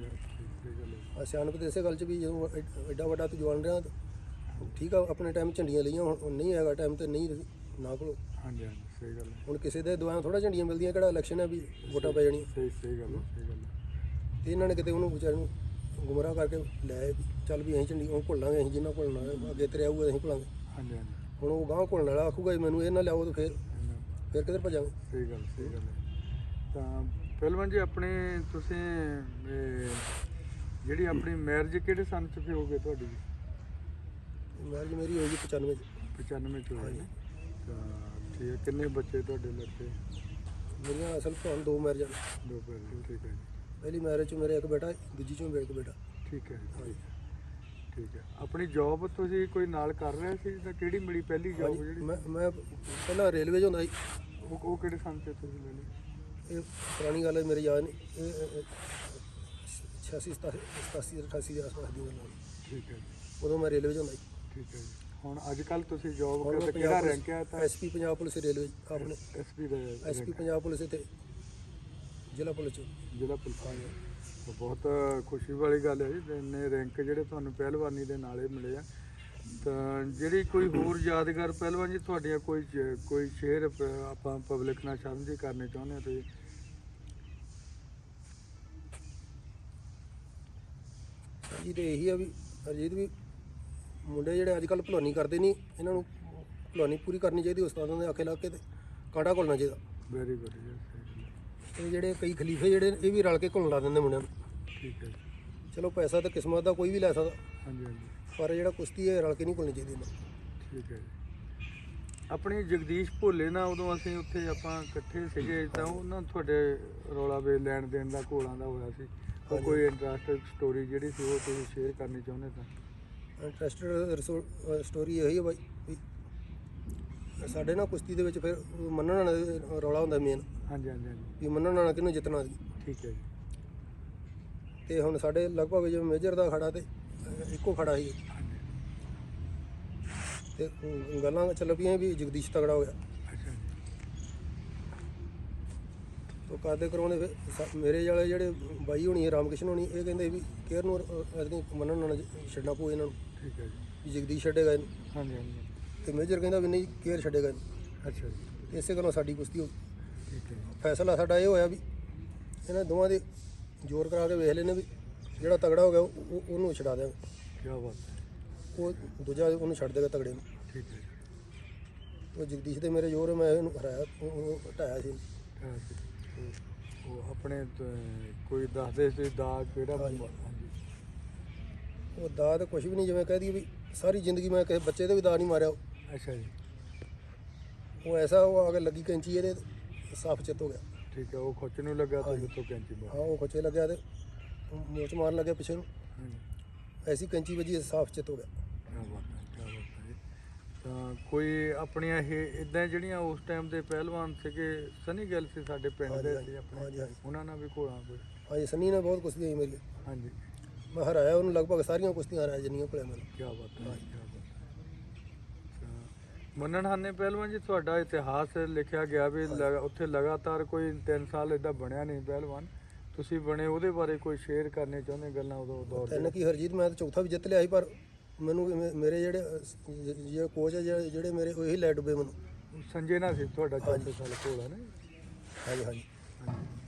ਸਹੀ ਗੱਲ ਹੈ। ਸਿਆਣਪ ਤੇ ਇਸੇ ਗੱਲ 'ਚ ਵੀ ਜਦੋਂ ਐਡਾ ਵੱਡਾ ਤੂੰ ਜਵਾਨ ਰਿਹਾ ਠੀਕ ਆ, ਆਪਣੇ ਟਾਈਮ ਝੰਡੀਆਂ ਲਈਆਂ, ਹੁਣ ਨਹੀਂ ਹੈਗਾ ਟਾਈਮ ਤੇ ਨਹੀਂ ਨਾ ਕੋਲ। ਹਾਂਜੀ। ਸਹੀ ਗੱਲ ਹੈ। ਹੁਣ ਕਿਸੇ ਦੇ ਦੁਆਰਾ ਥੋੜਾ ਝੰਡੀਆਂ ਮਿਲਦੀਆਂ, ਕਿਹੜਾ ਇਲੈਕਸ਼ਨ ਹੈ ਵੀ ਵੋਟਾਂ ਪੈ ਜਾਣੀਆਂ। ਸਹੀ ਗੱਲ ਹੈ। ਤੇ ਇਹਨਾਂ ਨੇ ਕਿਤੇ ਉਹਨੂੰ ਵਿਚਾਰੇ ਨੂੰ ਗੁੰਮਰਾਹ ਕਰਕੇ ਲੈ ਆਏ ਵੀ ਚੱਲ ਵੀ ਅਸੀਂ ਝੰਡੀ ਉਹ ਘੁੱਲਾਂਗੇ, ਅਸੀਂ ਜਿੰਨਾ ਘੁੱਲਣਾ ਅੱਗੇ ਤੇਰੇ ਆਊਗਾ ਅਸੀਂ ਘੁੱਲਾਂਗੇ। ਹਾਂਜੀ। ਹੁਣ ਉਹ ਗਾਂਹ ਘੁੱਲਣ ਵਾਲਾ ਆਖੂਗਾ ਜੀ ਮੈਨੂੰ ਇਹ ਨਾ ਲਿਆਓ, ਤਾਂ ਫਿਰ ਕਿੱਧਰ ਭਜਾਂਗੇ। ਸਹੀ ਗੱਲ ਹੈ। ਤਾਂ ਪਹਿਲਵਾਨ ਜੀ ਆਪਣੇ ਤੁਸੀਂ ਜਿਹੜੀ ਆਪਣੀ ਮੈਰਿਜ ਕਿਹੜੇ ਸੰਨ 'ਚ ਹੋਗੇ ਤੁਹਾਡੀ? ਮੈਰਿਜ ਮੇਰੀ ਹੋਈ ਜੀ 95 'ਚ। 95 'ਚ ਹੋਈ। ਤਾਂ ਠੀਕ ਹੈ। ਕਿੰਨੇ ਬੱਚੇ ਤੁਹਾਡੇ ਲੱਗੇ? ਮੇਰੀਆਂ ਅਸਲ ਭਲਵਾਨ 2 ਮੈਰਿਜਾਂ ਨੇ। 2 ਭੈਣ। ਠੀਕ ਹੈ ਜੀ। ਪਹਿਲੀ ਮੈਰਿਜ 'ਚ ਮੇਰੇ ਇੱਕ ਬੇਟਾ, ਦੂਜੀ 'ਚੋਂ ਮੇਰੇ ਇੱਕ ਬੇਟਾ। ਠੀਕ ਹੈ ਜੀ। ਠੀਕ ਹੈ। ਆਪਣੀ ਜੌਬ ਤੁਸੀਂ ਕੋਈ ਨਾਲ ਕਰ ਰਹੇ ਸੀ ਜਾਂ ਕਿਹੜੀ ਮਿਲੀ ਪਹਿਲੀ ਜੌਬ ਜਿਹੜੀ? ਮੈਂ ਪਹਿਲਾਂ ਰੇਲਵੇ 'ਚ ਹੁੰਦਾ ਸੀ। ਉਹ ਕਿਹੜੇ ਸੰਨ 'ਚ ਤੁਸੀਂ ਲੈ ਲਈ? ਇਹ ਪੁਰਾਣੀ ਗੱਲ ਹੈ, ਮੇਰੇ ਯਾਦ ਨਹੀਂ, ਇਹ 86 87 88 ਦੇ ਆਸ-ਪਾਸ ਦੀ ਗੱਲ ਹੈ। ਠੀਕ ਹੈ, ਉਦੋਂ ਮੈਂ ਰੇਲਵੇ 'ਚ ਹੁੰਦਾ ਸੀ। ਠੀਕ ਹੈ। ਹੁਣ ਅੱਜ ਕੱਲ੍ਹ ਤੁਸੀਂ ਜੌਬ ਹੁਣ ਕਰਦੇ ਕਿਹੜਾ ਰੈਂਕ ਹੈ? ਤਾਂ ਐਸਪੀ ਪੰਜਾਬ ਪੁਲਿਸ ਰੇਲਵੇ ਆਪਣੇ ਐਸਪੀ ਦਾ ਐਸਪੀ ਪੰਜਾਬ ਪੁਲਿਸ ਤੇ ਜ਼ਿਲ੍ਹਾ ਪੁਲਿਸ 'ਚ। ਜ਼ਿਲ੍ਹਾ ਪੁਲਿਸ ਤਾਂ ਬਹੁਤ ਖੁਸ਼ੀ ਵਾਲੀ ਗੱਲ ਹੈ ਜੀ, ਇੰਨੇ ਰੈਂਕ ਜਿਹੜੇ ਤੁਹਾਨੂੰ ਪਹਿਲਵਾਨੀ ਦੇ ਨਾਲੇ ਮਿਲੇ ਆ। ਤਾਂ ਜਿਹੜੀ ਕੋਈ ਹੋਰ ਯਾਦਗਾਰ ਪਹਿਲਵਾਨ ਜੀ ਤੁਹਾਡੀਆਂ ਕੋਈ ਸ਼ੇਅਰ ਆਪਾਂ ਪਬਲਿਕ ਨਾਲ ਸਾਂਝੇ ਕਰਨੇ ਚਾਹੁੰਦੇ ਹਾਂ ਤੁਸੀਂ? ਜੀ ਤੇ ਇਹੀ ਆ ਵੀ ਹਰਜੀਤ ਵੀ ਮੁੰਡੇ ਜਿਹੜੇ ਅੱਜ ਕੱਲ੍ਹ ਭਲਵਾਨੀ ਕਰਦੇ ਨਹੀਂ, ਇਹਨਾਂ ਨੂੰ ਭਲਵਾਨੀ ਪੂਰੀ ਕਰਨੀ ਚਾਹੀਦੀ, ਉਸਤਾਦਾਂ ਦੇ ਆਖੇ ਲਾ ਕੇ ਤੇ ਕਾਂਟਾ ਘੁਲਣਾ ਚਾਹੀਦਾ। ਵੈਰੀ ਗੁੱਡ ਜੀ। ਇਹ ਜਿਹੜੇ ਕਈ ਖਲੀਫੇ ਜਿਹੜੇ ਇਹ ਵੀ ਰਲ ਕੇ ਘੁਲਣ ਲਾ ਦਿੰਦੇ ਮੁੰਡਿਆਂ ਨੂੰ। ਠੀਕ ਹੈ ਜੀ। ਚਲੋ ਪੈਸਾ ਤਾਂ ਕਿਸਮਤ ਦਾ ਕੋਈ ਵੀ ਲੈ ਸਕਦਾ, ਹਾਂਜੀ ਹਾਂਜੀ, ਪਰ ਜਿਹੜਾ ਕੁਸ਼ਤੀ ਹੈ ਰਲ ਕੇ ਨਹੀਂ ਘੁਲਣੀ ਚਾਹੀਦੀ ਇਹਨਾਂ ਨੂੰ। ਠੀਕ ਹੈ ਜੀ। ਆਪਣੀ ਜਗਦੀਸ਼ ਭੋਲੇ ਨਾਲ ਉਦੋਂ ਅਸੀਂ ਉੱਥੇ ਆਪਾਂ ਇਕੱਠੇ ਸੀਗੇ, ਤਾਂ ਉਹਨਾਂ ਤੁਹਾਡੇ ਰੌਲਾ ਵੇ ਲੈਣ ਦੇਣ ਦਾ ਘੋਲਾਂ ਦਾ ਹੋਇਆ ਸੀ, ਉਹ ਕੋਈ ਇੰਟਰਸਟਿੰਗ ਸਟੋਰੀ ਜਿਹੜੀ ਸੀ ਉਹ ਤੁਸੀਂ ਸ਼ੇਅਰ ਕਰਨੀ ਚਾਹੁੰਦੇ ਤਾਂ? ਇੰਟਰਸਟਡ ਸਟੋਰੀ ਇਹੀ ਹੈ ਬਾਈ ਵੀ ਸਾਡੇ ਨਾਲ ਕੁਸ਼ਤੀ ਦੇ ਵਿੱਚ ਫਿਰ ਮੰਨਣ ਵਾਲਾ ਰੌਲਾ ਹੁੰਦਾ ਮੇਨ, ਹਾਂਜੀ ਹਾਂਜੀ ਹਾਂਜੀ, ਵੀ ਮੰਨਣ ਵਾਲਾ ਕਿਹਨੂੰ ਜਿੱਤਣਾ ਸੀ। ਠੀਕ ਹੈ ਜੀ। ਤੇ ਹੁਣ ਸਾਡੇ ਲਗਭਗ ਜਿਵੇਂ ਮੇਜਰ ਦਾ ਖੜਾ ਤੇ ਇੱਕੋ ਖੜਾ ਸੀ, ਤੇ ਗੱਲਾਂ ਚੱਲ ਪਈਆਂ ਵੀ ਜਗਦੀਸ਼ ਤਗੜਾ ਹੋ ਗਿਆ। ਅੱਛਾ ਜੀ। ਉਹ ਕਰਦੇ ਕਰਾਉਂਦੇ ਫਿਰ ਮੇਰੇ ਵਾਲੇ ਜਿਹੜੇ ਬਾਈ ਹੋਣੀ ਰਾਮਕ੍ਰਿਸ਼ਨ ਹੋਣੀ, ਇਹ ਕਹਿੰਦੇ ਵੀ ਕੇਅਰ ਨੂੰ ਐਤਕੀ ਮੰਨਣ ਨਾਲ ਛੱਡਣਾ ਪਊ ਇਹਨਾਂ ਨੂੰ, ਠੀਕ ਹੈ ਜੀ। ਵੀ ਜਗਦੀਸ਼ ਛੱਡੇਗਾ ਇਹਨੂੰ। ਹਾਂਜੀ ਹਾਂਜੀ, ਤੇ ਮੇਜਰ ਕਹਿੰਦਾ ਵੀ ਨਹੀਂ ਕੇਅਰ ਛੱਡੇਗਾ ਇਹਨੂੰ। ਅੱਛਾ ਜੀ। ਇਸੇ ਗੱਲੋਂ ਸਾਡੀ ਕੁਸ਼ਤੀ ਹੋ ਗਈ। ਠੀਕ ਹੈ ਜੀ। ਫੈਸਲਾ ਸਾਡਾ ਇਹ ਹੋਇਆ ਵੀ ਇਹਨਾਂ ਦੋਵਾਂ ਦੇ ਜ਼ੋਰ ਕਰਾ ਕੇ ਵੇਖ ਲੈਣੇ ਵੀ ਜਿਹੜਾ ਤਗੜਾ ਹੋ ਗਿਆ ਉਹਨੂੰ ਛਡਾ ਦਿਆਂਗੇ, ਕੀ ਬਾਤ ਹੈ। ਉਹ ਦੂਜਾ ਉਹਨੂੰ ਛੱਡ ਦੇਗਾ ਤਗੜੇ ਨੂੰ। ਠੀਕ ਹੈ ਜੀ। ਉਹ ਜਗਦੀਸ਼ ਦੇ ਮੇਰੇ ਜ਼ੋਰ ਮੈਂ ਇਹਨੂੰ ਹਰਾਇਆ, ਉਹਨੂੰ ਹਟਾਇਆ ਸੀ। ਹਾਂ ਜੀ। ਉਹ ਆਪਣੇ ਕੋਈ ਦੱਸਦੇ ਸੀ ਦਾ ਕਿਹੜਾ? ਹਾਂਜੀ। ਹਾਂਜੀ। ਉਹ ਦਾ ਤਾਂ ਕੁਛ ਵੀ ਨਹੀਂ, ਜਿਵੇਂ ਕਹਿ ਦਈਏ ਵੀ ਸਾਰੀ ਜ਼ਿੰਦਗੀ ਮੈਂ ਕਿਸੇ ਬੱਚੇ ਦੇ ਵੀ ਦਾ ਨਹੀਂ ਮਾਰਿਆ। ਅੱਛਾ ਜੀ। ਉਹ ਐਸਾ ਉਹ ਆ ਕੇ ਲੱਗੀ ਕੈਂਚੀ ਇਹਦੇ ਸਾਫ ਚਿੱਤ ਹੋ ਗਿਆ। ਠੀਕ ਹੈ, ਉਹ ਖੁੱਚ ਨੂੰ ਲੱਗਾ ਤਾਂ ਹਾਂਜੀ। ਜਿੱਥੋਂ ਕੈਂਚੀ ਹਾਂ ਮਾਰ। ਉਹ ਖੁੱਚੇ ਲੱਗਿਆ ਤੇ ਮੋਚ ਮਾਰਨ ਲੱਗਿਆ ਪਿੱਛੇ ਨੂੰ, ਹਾਂਜੀ। ਐਸੀ ਕੈਂਚੀ ਵੱਜੀ ਸਾਫ ਚਿੱਤ ਹੋ ਗਿਆ। ਕੀ ਬਾਤ ਹੈ, ਕੀ ਬਾਤ ਹੈ ਜੀ। ਤਾਂ ਕੋਈ ਆਪਣੀਆਂ ਇਹ ਇੱਦਾਂ ਜਿਹੜੀਆਂ ਉਸ ਟਾਈਮ ਦੇ ਪਹਿਲਵਾਨ ਸੀਗੇ, ਸਨੀ ਗਿੱਲ ਸੀ ਸਾਡੇ ਪਿੰਡ ਦੇ ਸੀ ਆਪਣੇ, ਹਾਂਜੀ ਹਾਂਜੀ ਉਹਨਾਂ ਨਾਲ ਵੀ ਘੋਲਾਂ ਕੋਈ? ਹਾਂਜੀ ਸੰਨੀ ਨੇ ਬਹੁਤ ਕੁਸ਼ਤੀ ਹੋਈ ਮੇਰੀ, ਹਾਂਜੀ। ਮੈਂ ਹਰਾਇਆ ਉਹਨੂੰ ਲਗਭਗ ਸਾਰੀਆਂ ਕੁਸ਼ਤੀਆਂ ਹਰਾਇਆ ਜਿੰਨੀਆਂ ਭਲੇ ਮੈਨੂੰ। ਕੀ ਬਾਤ ਹੈ, ਕੀ ਬਾਤ ਹੈ। ਮੰਨਣ ਹਾਨੇ ਪਹਿਲਵਾਨ ਜੀ ਤੁਹਾਡਾ ਇਤਿਹਾਸ ਲਿਖਿਆ ਗਿਆ ਵੀ ਉੱਥੇ ਲਗਾਤਾਰ ਕੋਈ 3 ਸਾਲ ਇਦਾਂ ਬਣਿਆ ਨਹੀਂ ਪਹਿਲਵਾਨ, ਤੁਸੀਂ ਬਣੇ, ਉਹਦੇ ਬਾਰੇ ਕੋਈ ਸ਼ੇਅਰ ਕਰਨੇ ਚਾਹੁੰਦੇ ਗੱਲਾਂ ਉਦੋਂ ਦੌਰ ਤੈਨੂੰ ਕੀ ਹਰਜੀਤ, ਮੈਂ ਤਾਂ ਚੌਥਾ ਵੀ ਜਿੱਤ ਲਿਆ ਸੀ, ਪਰ ਮੈਨੂੰ ਮੇਰੇ ਜਿਹੜੇ ਕੋਚ ਹੈ ਜਿਹੜੇ ਮੇਰੇ ਉਹੀ ਲੈ ਡੁੱਬੇ ਮੈਨੂੰ। ਸੰਜੇ ਨਾਲ ਸੀ ਤੁਹਾਡਾ 4 ਸਾਲ ਕੋਲ ਹੈ ਨਾ? ਹਾਂਜੀ ਹਾਂਜੀ।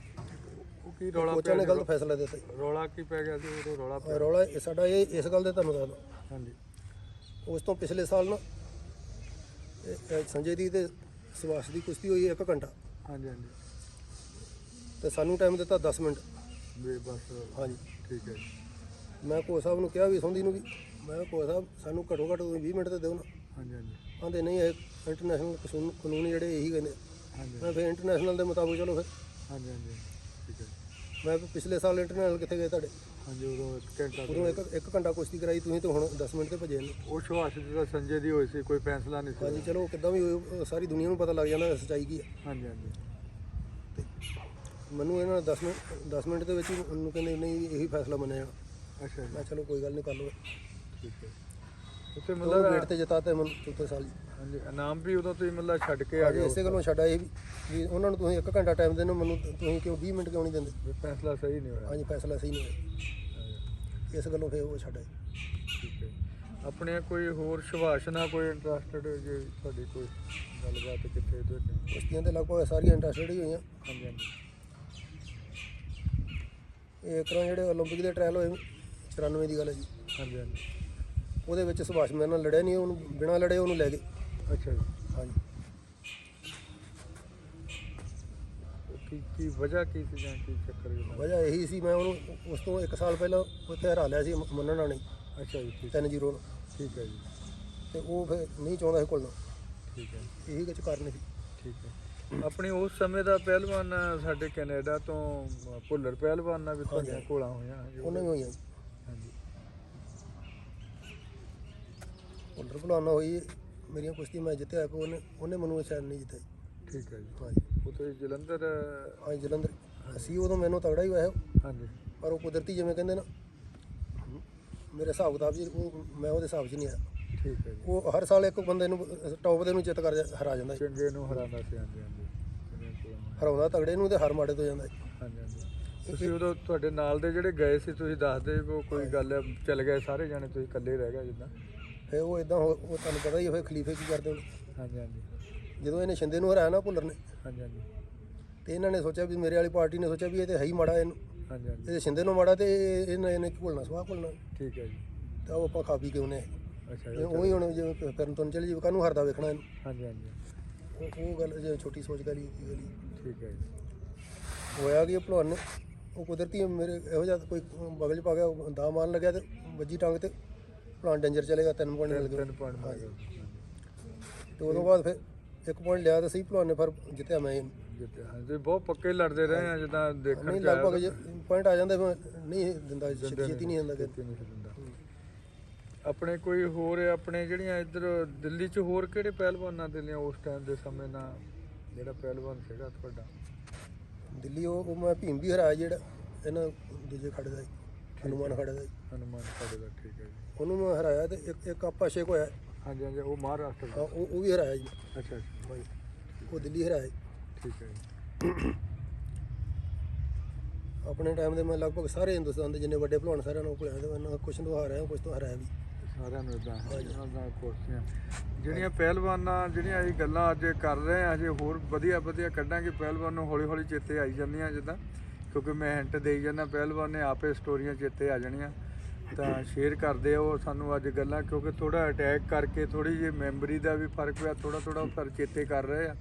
ਉਹ ਕੀ ਰੌਲਾ ਕੋਚਾਂ ਨੇ ਪਿਆ? ਗਲਤ ਫੈਸਲਾ ਦਿੱਤਾ ਜੀ। ਰੌਲਾ ਕੀ ਪੈ ਗਿਆ ਸੀ ਉਦੋਂ? ਰੌਲਾ ਪਿਆ? ਰੌਲਾ ਸਾਡਾ ਇਸ ਗੱਲ ਦੇ ਤੁਹਾਨੂੰ ਦੱਸਦਾ, ਹਾਂਜੀ। ਉਸ ਤੋਂ ਪਿਛਲੇ ਸਾਲ ਨਾ ਇਹ ਸੰਜੇ ਦੀ ਤੇ ਸੁਭਾਸ਼ ਦੀ ਕੁਸ਼ਤੀ ਹੋਈ 1 ਘੰਟਾ, ਹਾਂਜੀ ਹਾਂਜੀ, ਤੇ ਸਾਨੂੰ ਟਾਈਮ ਦਿੱਤਾ 10 ਮਿੰਟ। ਵੀ ਬਸ। ਹਾਂਜੀ। ਠੀਕ ਹੈ ਜੀ। ਮੈਂ ਕੋਚ ਸਾਹਿਬ ਨੂੰ ਕਿਹਾ ਵੀ ਸੌਂਦੀ ਨੂੰ ਵੀ, ਮੈਂ ਕਿਹਾ ਕੋਚ ਸਾਹਿਬ ਸਾਨੂੰ ਘੱਟੋ ਘੱਟ 20 ਮਿੰਟ ਤੇ ਦਿਓ ਨਾ। ਹਾਂਜੀ ਹਾਂਜੀ ਆਂਦੇ ਨਹੀਂ ਇਹ ਇੰਟਰਨੈਸ਼ਨਲ ਕਾਨੂੰਨ ਜਿਹੜੇ ਇਹੀ ਕਹਿੰਦੇ। ਹਾਂਜੀ ਮੈਂ ਫਿਰ ਇੰਟਰਨੈਸ਼ਨਲ ਦੇ ਮੁਤਾਬਕ ਚਲੋ ਫਿਰ ਹਾਂਜੀ ਹਾਂਜੀ, ਠੀਕ ਹੈ। ਮੈਂ ਪਿਛਲੇ ਸਾਲ ਇੰਟਰਨੈਸ਼ਨਲ ਕਿੱਥੇ ਗਏ ਤੁਹਾਡੇ? ਹਾਂਜੀ, ਉਦੋਂ 1 ਘੰਟਾ ਉਦੋਂ ਇੱਕ ਘੰਟਾ ਕੁਸ਼ਤੀ ਕਰਾਈ ਤੁਸੀਂ, ਤਾਂ ਹੁਣ 10 ਮਿੰਟ ਤੇ ਭੱਜੇ ਨੇ। ਉਹ ਸੁਭਾਸ਼ ਦੀ ਤਾਂ ਸੰਜੇ ਦੀ ਹੋਈ ਸੀ, ਕੋਈ ਫੈਸਲਾ ਨਹੀਂ ਸੀ। ਹਾਂਜੀ ਚਲੋ ਕਿੱਦਾਂ ਵੀ ਹੋਏ, ਸਾਰੀ ਦੁਨੀਆ ਨੂੰ ਪਤਾ ਲੱਗ ਜਾਂਦਾ ਸੱਚਾਈ ਕੀ ਹੈ। ਹਾਂਜੀ ਹਾਂਜੀ, ਮੈਨੂੰ ਇਹਨਾਂ ਨੇ 10 ਮਿੰਟ ਦੇ ਵਿੱਚ ਹੀ ਉਹਨੂੰ ਕਹਿੰਦੇ ਨਹੀਂ ਇਹੀ ਫੈਸਲਾ ਮੰਨਿਆ ਜਾਣਾ। ਅੱਛਾ ਜੀ, ਮੈਂ ਚਲੋ ਕੋਈ ਗੱਲ ਨਹੀਂ ਕਰ ਲਓ। ਠੀਕ ਹੈ। ਉੱਥੇ ਮਤਲਬ ਮਤਲਬ ਵੇਟ ਤੇ ਜਿਤਾਤੇ ਮੈਨੂੰ ਚੌਥੇ ਸਾਲ ਹੀ। ਹਾਂਜੀ, ਇਨਾਮ ਵੀ ਉਦੋਂ ਤੁਸੀਂ ਮਤਲਬ ਛੱਡ ਕੇ ਆ ਹਾਂਜੀ ਗਏ? ਇਸੇ ਗੱਲੋਂ ਛੱਡ ਆਏ ਵੀ ਉਹਨਾਂ ਨੂੰ ਤੁਸੀਂ 1 ਘੰਟਾ ਟਾਈਮ ਦੇਣਾ, ਮੈਨੂੰ ਤੁਸੀਂ ਕਿਉਂ 20 ਮਿੰਟ ਕਿਉਂ ਨਹੀਂ ਦਿੰਦੇ? ਵੀ ਫੈਸਲਾ ਸਹੀ ਨਹੀਂ ਹੋਇਆ? ਹਾਂਜੀ ਫੈਸਲਾ ਸਹੀ ਨਹੀਂ ਹੋਇਆ, ਇਸ ਗੱਲੋਂ ਫਿਰ ਉਹ ਛੱਡ ਆਏ। ਠੀਕ ਹੈ। ਆਪਣੇ ਕੋਈ ਹੋਰ ਸੁਭਾਸ਼ ਨਾਲ ਕੋਈ ਇੰਟਰਸਟਡ ਜੇ ਤੁਹਾਡੀ ਕੋਈ ਗੱਲਬਾਤ ਕਿੱਥੇ ਤੁਹਾਡੇ? ਕੁਸ਼ਤੀਆਂ ਤੇ ਲਗਭਗ ਸਾਰੀਆਂ ਇੰਟਰਸਟਡ ਹੀ ਹੋਈਆਂ। ਹਾਂਜੀ ਹਾਂਜੀ, ਇਹ ਇੱਕ ਤਰ੍ਹਾਂ ਜਿਹੜੇ ਓਲੰਪਿਕ ਦੇ ਟ੍ਰਾਇਲ ਹੋਏ 94 ਦੀ ਗੱਲ ਹੈ ਜੀ, ਹਾਂਜੀ ਹਾਂਜੀ, ਉਹਦੇ ਵਿੱਚ ਸੁਭਾਸ਼ ਮੇਰੇ ਨਾਲ ਲੜਿਆ ਨਹੀਂ, ਉਹਨੂੰ ਬਿਨਾਂ ਲੜੇ ਉਹਨੂੰ ਲੈ ਗਏ। ਅੱਛਾ ਜੀ। ਹਾਂਜੀ ਕੀ ਵਜ੍ਹਾ ਕੀ ਸੀ ਜਾਂ ਕੀ ਚੱਕਰ ਸੀ? ਵਜ੍ਹਾ ਇਹੀ ਸੀ, ਮੈਂ ਉਹਨੂੰ ਉਸ ਤੋਂ 1 ਸਾਲ ਪਹਿਲਾਂ ਉੱਥੇ ਹਰਾ ਲਿਆ ਸੀ ਮੰਨਣ ਨਾਲ ਨਹੀਂ, ਅੱਛਾ ਜੀ, ਠੀਕ 3-0 ਨਾਲ, ਠੀਕ ਹੈ ਜੀ, ਤੇ ਉਹ ਫਿਰ ਨਹੀਂ ਚਾਹੁੰਦਾ ਸੀ ਘੁਲਣਾ। ਠੀਕ ਹੈ, ਇਹੀ ਕੁਝ ਕਾਰਨ ਸੀ। ਠੀਕ ਹੈ। ਆਪਣੀ ਉਸ ਸਮੇਂ ਦਾ ਪਹਿਲਵਾਨ ਸਾਡੇ ਕੈਨੇਡਾ ਤੋਂ ਭੁੱਲਰ ਪਹਿਲਵਾਨ ਨਾਲ ਵੀ ਤੁਹਾਡੀਆਂ ਘੋਲਾਂ ਹੋਈਆਂ? ਉਹਨਾਂ ਵੀ ਹੋਈਆਂ ਜੀ। ਹਾਂਜੀ। ਭੁੱਲਰ ਭਲਵਾਨ ਨਾਲ ਹੋਈ ਮੇਰੀਆਂ ਕੁਸ਼ਤੀ ਮੈਂ ਜਿੱਤਿਆ ਕਿ ਉਹਨੇ ਮੈਨੂੰ ਸ਼ਾਇਦ ਨਹੀਂ ਜਿੱਤਿਆ ਜੀ। ਠੀਕ ਹੈ ਜੀ। ਹਾਂਜੀ ਉਹ ਤੁਸੀਂ ਜਲੰਧਰ ਹਾਂਜੀ ਜਲੰਧਰ ਅਸੀਂ ਉਦੋਂ ਮੈਨੂੰ ਤਗੜਾ ਹੀ ਹੋਇਆ ਹਾਂਜੀ ਪਰ ਉਹ ਕੁਦਰਤੀ ਜਿਵੇਂ ਕਹਿੰਦੇ ਨਾ ਮੇਰੇ ਹਿਸਾਬ ਕਿਤਾਬ ਜੀ ਉਹ ਮੈਂ ਉਹਦੇ ਹਿਸਾਬ 'ਚ ਨਹੀਂ ਆਇਆ। ਠੀਕ ਹੈ ਜੀ। ਉਹ ਹਰ ਸਾਲ ਇੱਕ ਬੰਦੇ ਨੂੰ ਟੌਪ ਦੇ ਨੂੰ ਜਿੱਤ ਕਰ ਹਰਾ ਜਾਂਦਾ ਜੀ। ਚੰਗੇ ਨੂੰ ਹਰਾਉਂਦਾ ਸੀ। ਹਾਂਜੀ ਹਾਂਜੀ ਹਰਾਉਂਦਾ ਤਗੜੇ ਨੂੰ ਤੇ ਹਰ ਮਾੜੇ ਤੋਂ ਜਾਂਦਾ ਜੀ। ਹਾਂਜੀ ਹਾਂਜੀ। ਤੁਸੀਂ ਉਦੋਂ ਤੁਹਾਡੇ ਨਾਲ ਦੇ ਜਿਹੜੇ ਗਏ ਸੀ ਤੁਸੀਂ ਦੱਸਦੇ ਉਹ ਕੋਈ ਗੱਲ ਚੱਲ ਗਏ ਸਾਰੇ ਜਾਣੇ ਤੁਸੀਂ ਇਕੱਲੇ ਰਹਿ ਗਏ ਜਿੱਦਾਂ? ਫਿਰ ਉਹ ਇਦਾਂ ਉਹ ਤੁਹਾਨੂੰ ਪਤਾ ਹੀ ਹੈ ਫਿਰ ਖਲੀਫੇ ਕੀ ਕਰਦੇ ਨੇ। ਹਾਂਜੀ ਹਾਂਜੀ ਜਦੋਂ ਇਹਨੇ ਸ਼ਿੰਦੇ ਨੂੰ ਹਰਾਇਆ ਨਾ ਭੁੱਲਰ ਨੇ ਹਾਂਜੀ ਹਾਂਜੀ ਤੇ ਇਹਨਾਂ ਨੇ ਸੋਚਿਆ ਵੀ ਮੇਰੇ ਵਾਲੀ ਪਾਰਟੀ ਨੇ ਸੋਚਿਆ ਵੀ ਇਹ ਤੇ ਹੈ ਹੀ ਮਾੜਾ ਇਹਨੂੰ ਹਾਂਜੀ ਹਾਂਜੀ। ਇਹਦੇ ਸ਼ਿੰਦੇ ਨੂੰ ਮਾੜਾ ਤੇ ਇਹਨੇ ਭੁੱਲਣਾ ਸਵਾਹ ਭੁੱਲਣਾ ਠੀਕ ਹੈ ਜੀ। ਤਾਂ ਉਹ ਆਪਾਂ ਖਾ ਪੀ ਕੇ ਉਹਨੇ ਅੱਛਾ ਜੀ। ਉਹੀ ਹੁਣ ਜਿਵੇਂ ਫਿਰਨ ਤੋਂ ਚੱਲ ਜੀ ਕਾਹਨੂੰ ਹਰਦਾ ਵੇਖਣਾ ਇਹਨੂੰ। ਹਾਂਜੀ ਹਾਂਜੀ ਉਹ ਗੱਲ ਜੇ ਛੋਟੀ ਸੋਚ ਕਰੀ ਕੀ ਗਲੀ ਠੀਕ ਹੈ ਜੀ। ਹੋਇਆ ਕਿ ਭਲਵਾਨ ਨੇ ਉਹ ਕੁਦਰਤੀ ਮੇਰੇ ਇਹੋ ਜਿਹਾ ਕੋਈ ਬਗਲ 'ਚ ਪਾ ਗਿਆ ਦਾ ਮਾਰਨ ਲੱਗਿਆ ਤੇ ਵੱਜੀ ਟੰਗ ਤੇ ਭਲਵਾਨ ਡੇਂਜਰ ਚਲੇਗਾ 3 ਪੁਆਇੰਟ ਮਿਲ ਗਏ 3 ਪੁਆਇੰਟ ਮਾਰ ਗਏ ਤੇ ਉਦੋਂ ਬਾਅਦ ਫਿਰ 1 ਪੁਆਇੰਟ ਲਿਆ ਤਾਂ ਸਹੀ ਭਲਵਾਨ ਨੇ ਫਿਰ ਜਿੱਤਿਆ ਮੈਂ ਇਹਨੂੰ। ਜਿੱਤੇ। ਹਾਂਜੀ ਤੁਸੀਂ ਬਹੁਤ ਪੱਕੇ ਲੜਦੇ ਰਹੇ ਆ ਜਿੱਦਾਂ ਦੇਖਣ ਨਹੀਂ ਚ ਆਇਆ ਲਗਭਗ ਪੁਆਇੰਟ ਆ ਜਾਂਦੇ ਫਿਰ ਨਹੀਂ ਦਿੰਦਾ ਛੇਤੀ ਨਹੀਂ ਦਿੰਦਾ ਛੇਤੀ ਨਹੀਂ ਸੀ ਦਿੰਦਾ। ਆਪਣੇ ਕੋਈ ਹੋਰ ਆਪਣੇ ਜਿਹੜੀਆਂ ਇੱਧਰ ਦਿੱਲੀ 'ਚ ਹੋਰ ਕਿਹੜੇ ਪਹਿਲਵਾਨਾਂ ਦੇ ਲਈ ਉਸ ਟਾਈਮ ਦੇ ਸਮੇਂ ਨਾਲ ਜਿਹੜਾ ਪਹਿਲਵਾਨ ਸੀਗਾ ਤੁਹਾਡਾ? ਦਿੱਲੀ ਉਹ ਮੈਂ ਭੀਮ ਵੀ ਹਰਾਇਆ ਜਿਹੜਾ ਇਹਨਾਂ ਦੂਜੇ ਖੜੇ ਦਾ ਹਨੂਮਾਨ ਖੜੇ ਦਾ ਹਨੂਮਾਨ ਸਾਡੇ ਦਾ। ਠੀਕ ਹੈ ਜੀ। ਉਹਨੂੰ ਮੈਂ ਹਰਾਇਆ ਤੇ ਇੱਕ ਆਪਾ ਸ਼ੇਕ ਹੋਇਆ ਹਾਂਜੀ ਹਾਂਜੀ ਉਹ ਮਹਾਰਾਸ਼ਟਰ ਹਾਂ, ਦਾ। ਉਹ ਵੀ ਹਰਾਇਆ ਜੀ। ਅੱਛਾ ਅੱਛਾ ਹਾਂਜੀ ਉਹ ਦਿੱਲੀ ਹਰਾਇਆ ਜੀ। ਠੀਕ ਹੈ ਜੀ। ਆਪਣੇ ਟਾਈਮ ਦੇ ਮੈਂ ਲਗਭਗ ਸਾਰੇ ਹਿੰਦੁਸਤਾਨ ਦੇ ਜਿੰਨੇ ਵੱਡੇ ਭਲਵਾਨ ਸਾਰਿਆਂ ਨੂੰ ਭੁਲਾਇਆ ਤੇ ਉਹਨਾਂ ਕੁਛ ਤੋਂ ਹਾਰਿਆ ਕੁਛ ਤੋਂ ਹਰਾਇਆ ਵੀ। ਸਾਰਿਆਂ ਨੂੰ ਇਦਾਂ ਕੁਰਸੀਆਂ ਜਿਹੜੀਆਂ ਪਹਿਲਵਾਨਾਂ ਜਿਹੜੀਆਂ ਇਹ ਗੱਲਾਂ ਅੱਜ ਕਰ ਰਹੇ ਆ ਅਜੇ ਹੋਰ ਵਧੀਆ ਵਧੀਆ ਕੱਢਾਂਗੇ ਪਹਿਲਵਾਨ ਨੂੰ ਹੌਲੀ ਹੌਲੀ ਚੇਤੇ ਆਈ ਜਾਂਦੀਆਂ ਜਿੱਦਾਂ ਕਿਉਂਕਿ ਮੈਂ ਹਿੰਟ ਦੇਈ ਜਾਂਦਾ ਪਹਿਲਵਾਨ ਨੇ ਆਪੇ ਸਟੋਰੀਆਂ ਚੇਤੇ ਆ ਜਾਣੀਆਂ ਤਾਂ ਸ਼ੇਅਰ ਕਰਦੇ ਆ ਉਹ ਸਾਨੂੰ ਅੱਜ ਗੱਲਾਂ ਕਿਉਂਕਿ ਥੋੜਾ ਅਟੈਕ ਕਰਕੇ ਥੋੜੀ ਜਿਹੀ ਮੈਮਰੀ ਦਾ ਵੀ ਫਰਕ ਪਿਆ ਥੋੜਾ ਪਰ ਚੇਤੇ ਕਰ ਰਹੇ ਆ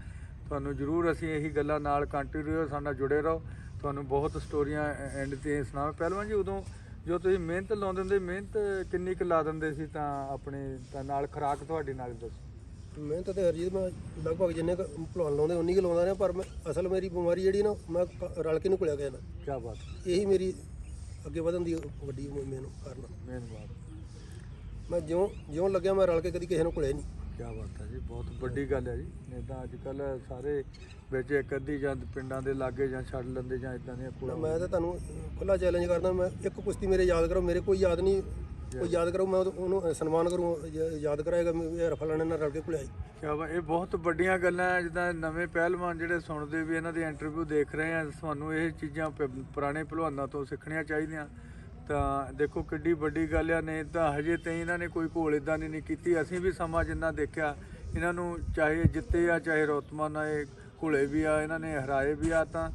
ਤੁਹਾਨੂੰ ਜ਼ਰੂਰ ਅਸੀਂ ਇਹੀ ਗੱਲਾਂ ਨਾਲ ਕੰਟੀਨਿਊ ਸਾਡੇ ਨਾਲ ਜੁੜੇ ਰਹੋ ਤੁਹਾਨੂੰ ਬਹੁਤ ਸਟੋਰੀਆਂ ਐਂਡ ਤੇ ਸੁਣਾਵਾਂ ਪਹਿਲਵਾਨ ਜੀ ਉਦੋਂ ਜੋ ਤੁਸੀਂ ਮਿਹਨਤ ਲਾਉਂਦੇ ਹੁੰਦੇ ਮਿਹਨਤ ਕਿੰਨੀ ਕੁ ਲਾ ਦਿੰਦੇ ਸੀ ਤਾਂ ਆਪਣੇ ਤਾਂ ਨਾਲ ਖੁਰਾਕ ਤੁਹਾਡੀ ਨਾਲ ਦੱਸੋ। ਮਿਹਨਤ ਤੇ ਹਰਜੀਤ ਮੈਂ ਲਗਭਗ ਜਿੰਨੇ ਕੁ ਭਲਵਾਨ ਲਾਉਂਦੇ ਉਨੀ ਕੁ ਲਾਉਂਦਾ ਰਿਹਾ ਪਰ ਮੈਂ ਅਸਲ ਮੇਰੀ ਬਿਮਾਰੀ ਜਿਹੜੀ ਨਾ ਮੈਂ ਰਲ ਕੇ ਨੂੰ ਘੁਲਿਆ ਗਿਆ ਨਾ ਕੀ ਬਾਤ ਇਹੀ ਮੇਰੀ ਅੱਗੇ ਵਧਣ ਦੀ ਵੱਡੀ ਮੈਨੂੰ ਕਾਰਨ ਮੇਨ ਬਾਤ ਮੈਂ ਜਿਉਂ ਲੱਗਿਆ ਮੈਂ ਰਲ ਕੇ ਕਦੀ ਕਿਸੇ ਨੂੰ ਘੁਲਿਆ ਨਹੀਂ। ਕੀ ਬਾਤ ਹੈ ਜੀ ਬਹੁਤ ਵੱਡੀ ਗੱਲ ਹੈ ਜੀ ਨਹੀਂ ਤਾਂ ਅੱਜ ਕੱਲ੍ਹ ਸਾਰੇ ਵਿੱਚ ਇੱਕ ਅੱਧੀ ਜਾਂ ਪਿੰਡਾਂ ਦੇ ਲਾਗੇ ਜਾਂ ਛੱਡ ਲੈਂਦੇ ਜਾਂ ਇਦਾਂ ਦੀਆਂ ਮੈਂ ਤਾਂ ਤੁਹਾਨੂੰ ਖੁੱਲਾ ਚੈਲੰਜ ਕਰਦਾ ਮੈਂ ਇੱਕ ਕੁਸ਼ਤੀ ਮੇਰੇ ਯਾਦ ਕਰੋ ਮੇਰੇ ਕੋਈ ਯਾਦ ਨਹੀਂ ਕੋਈ ਯਾਦ ਕਰੋ ਮੈਂ ਉਹਨੂੰ ਸਨਮਾਨ ਕਰੂੰ ਯਾਦ ਕਰਾਏਗਾ ਇਹ ਫਲਾਣੇ ਨਾਲ ਰਲ ਕੇ ਘੁਲਿਆ ਜੀ। ਕਿਆ ਵਾ ਇਹ ਬਹੁਤ ਵੱਡੀਆਂ ਗੱਲਾਂ ਹੈ ਜਿੱਦਾਂ ਨਵੇਂ ਪਹਿਲਵਾਨ ਜਿਹੜੇ ਸੁਣਦੇ ਵੀ ਇਹਨਾਂ ਦੀ ਇੰਟਰਵਿਊ ਦੇਖ ਰਹੇ ਆ ਤੁਹਾਨੂੰ ਇਹ ਚੀਜ਼ਾਂ ਪੁਰਾਣੇ ਪਹਿਲਵਾਨਾਂ ਤੋਂ ਸਿੱਖਣੀਆਂ ਚਾਹੀਦੀਆਂ ਤਾਂ ਦੇਖੋ ਕਿੱਡੀ ਵੱਡੀ ਗੱਲ ਆ ਨਹੀਂ ਤਾਂ ਹਜੇ ਤਾਈਂ ਇਹਨਾਂ ਨੇ ਕੋਈ ਘੋਲ ਇਦਾਂ ਦੀ ਨਹੀਂ ਕੀਤੀ ਅਸੀਂ ਵੀ ਸਮਾਂ ਜਿੰਨਾ ਦੇਖਿਆ ਇਹਨਾਂ ਨੂੰ ਚਾਹੇ ਜਿੱਤੇ ਆ ਚਾਹੇ ਰੋਤਮਨ ਆਏ ਘੁਲੇ ਵੀ ਆ ਇਹਨਾਂ ਨੇ ਹਰਾਏ ਵੀ ਆ ਤਾਂ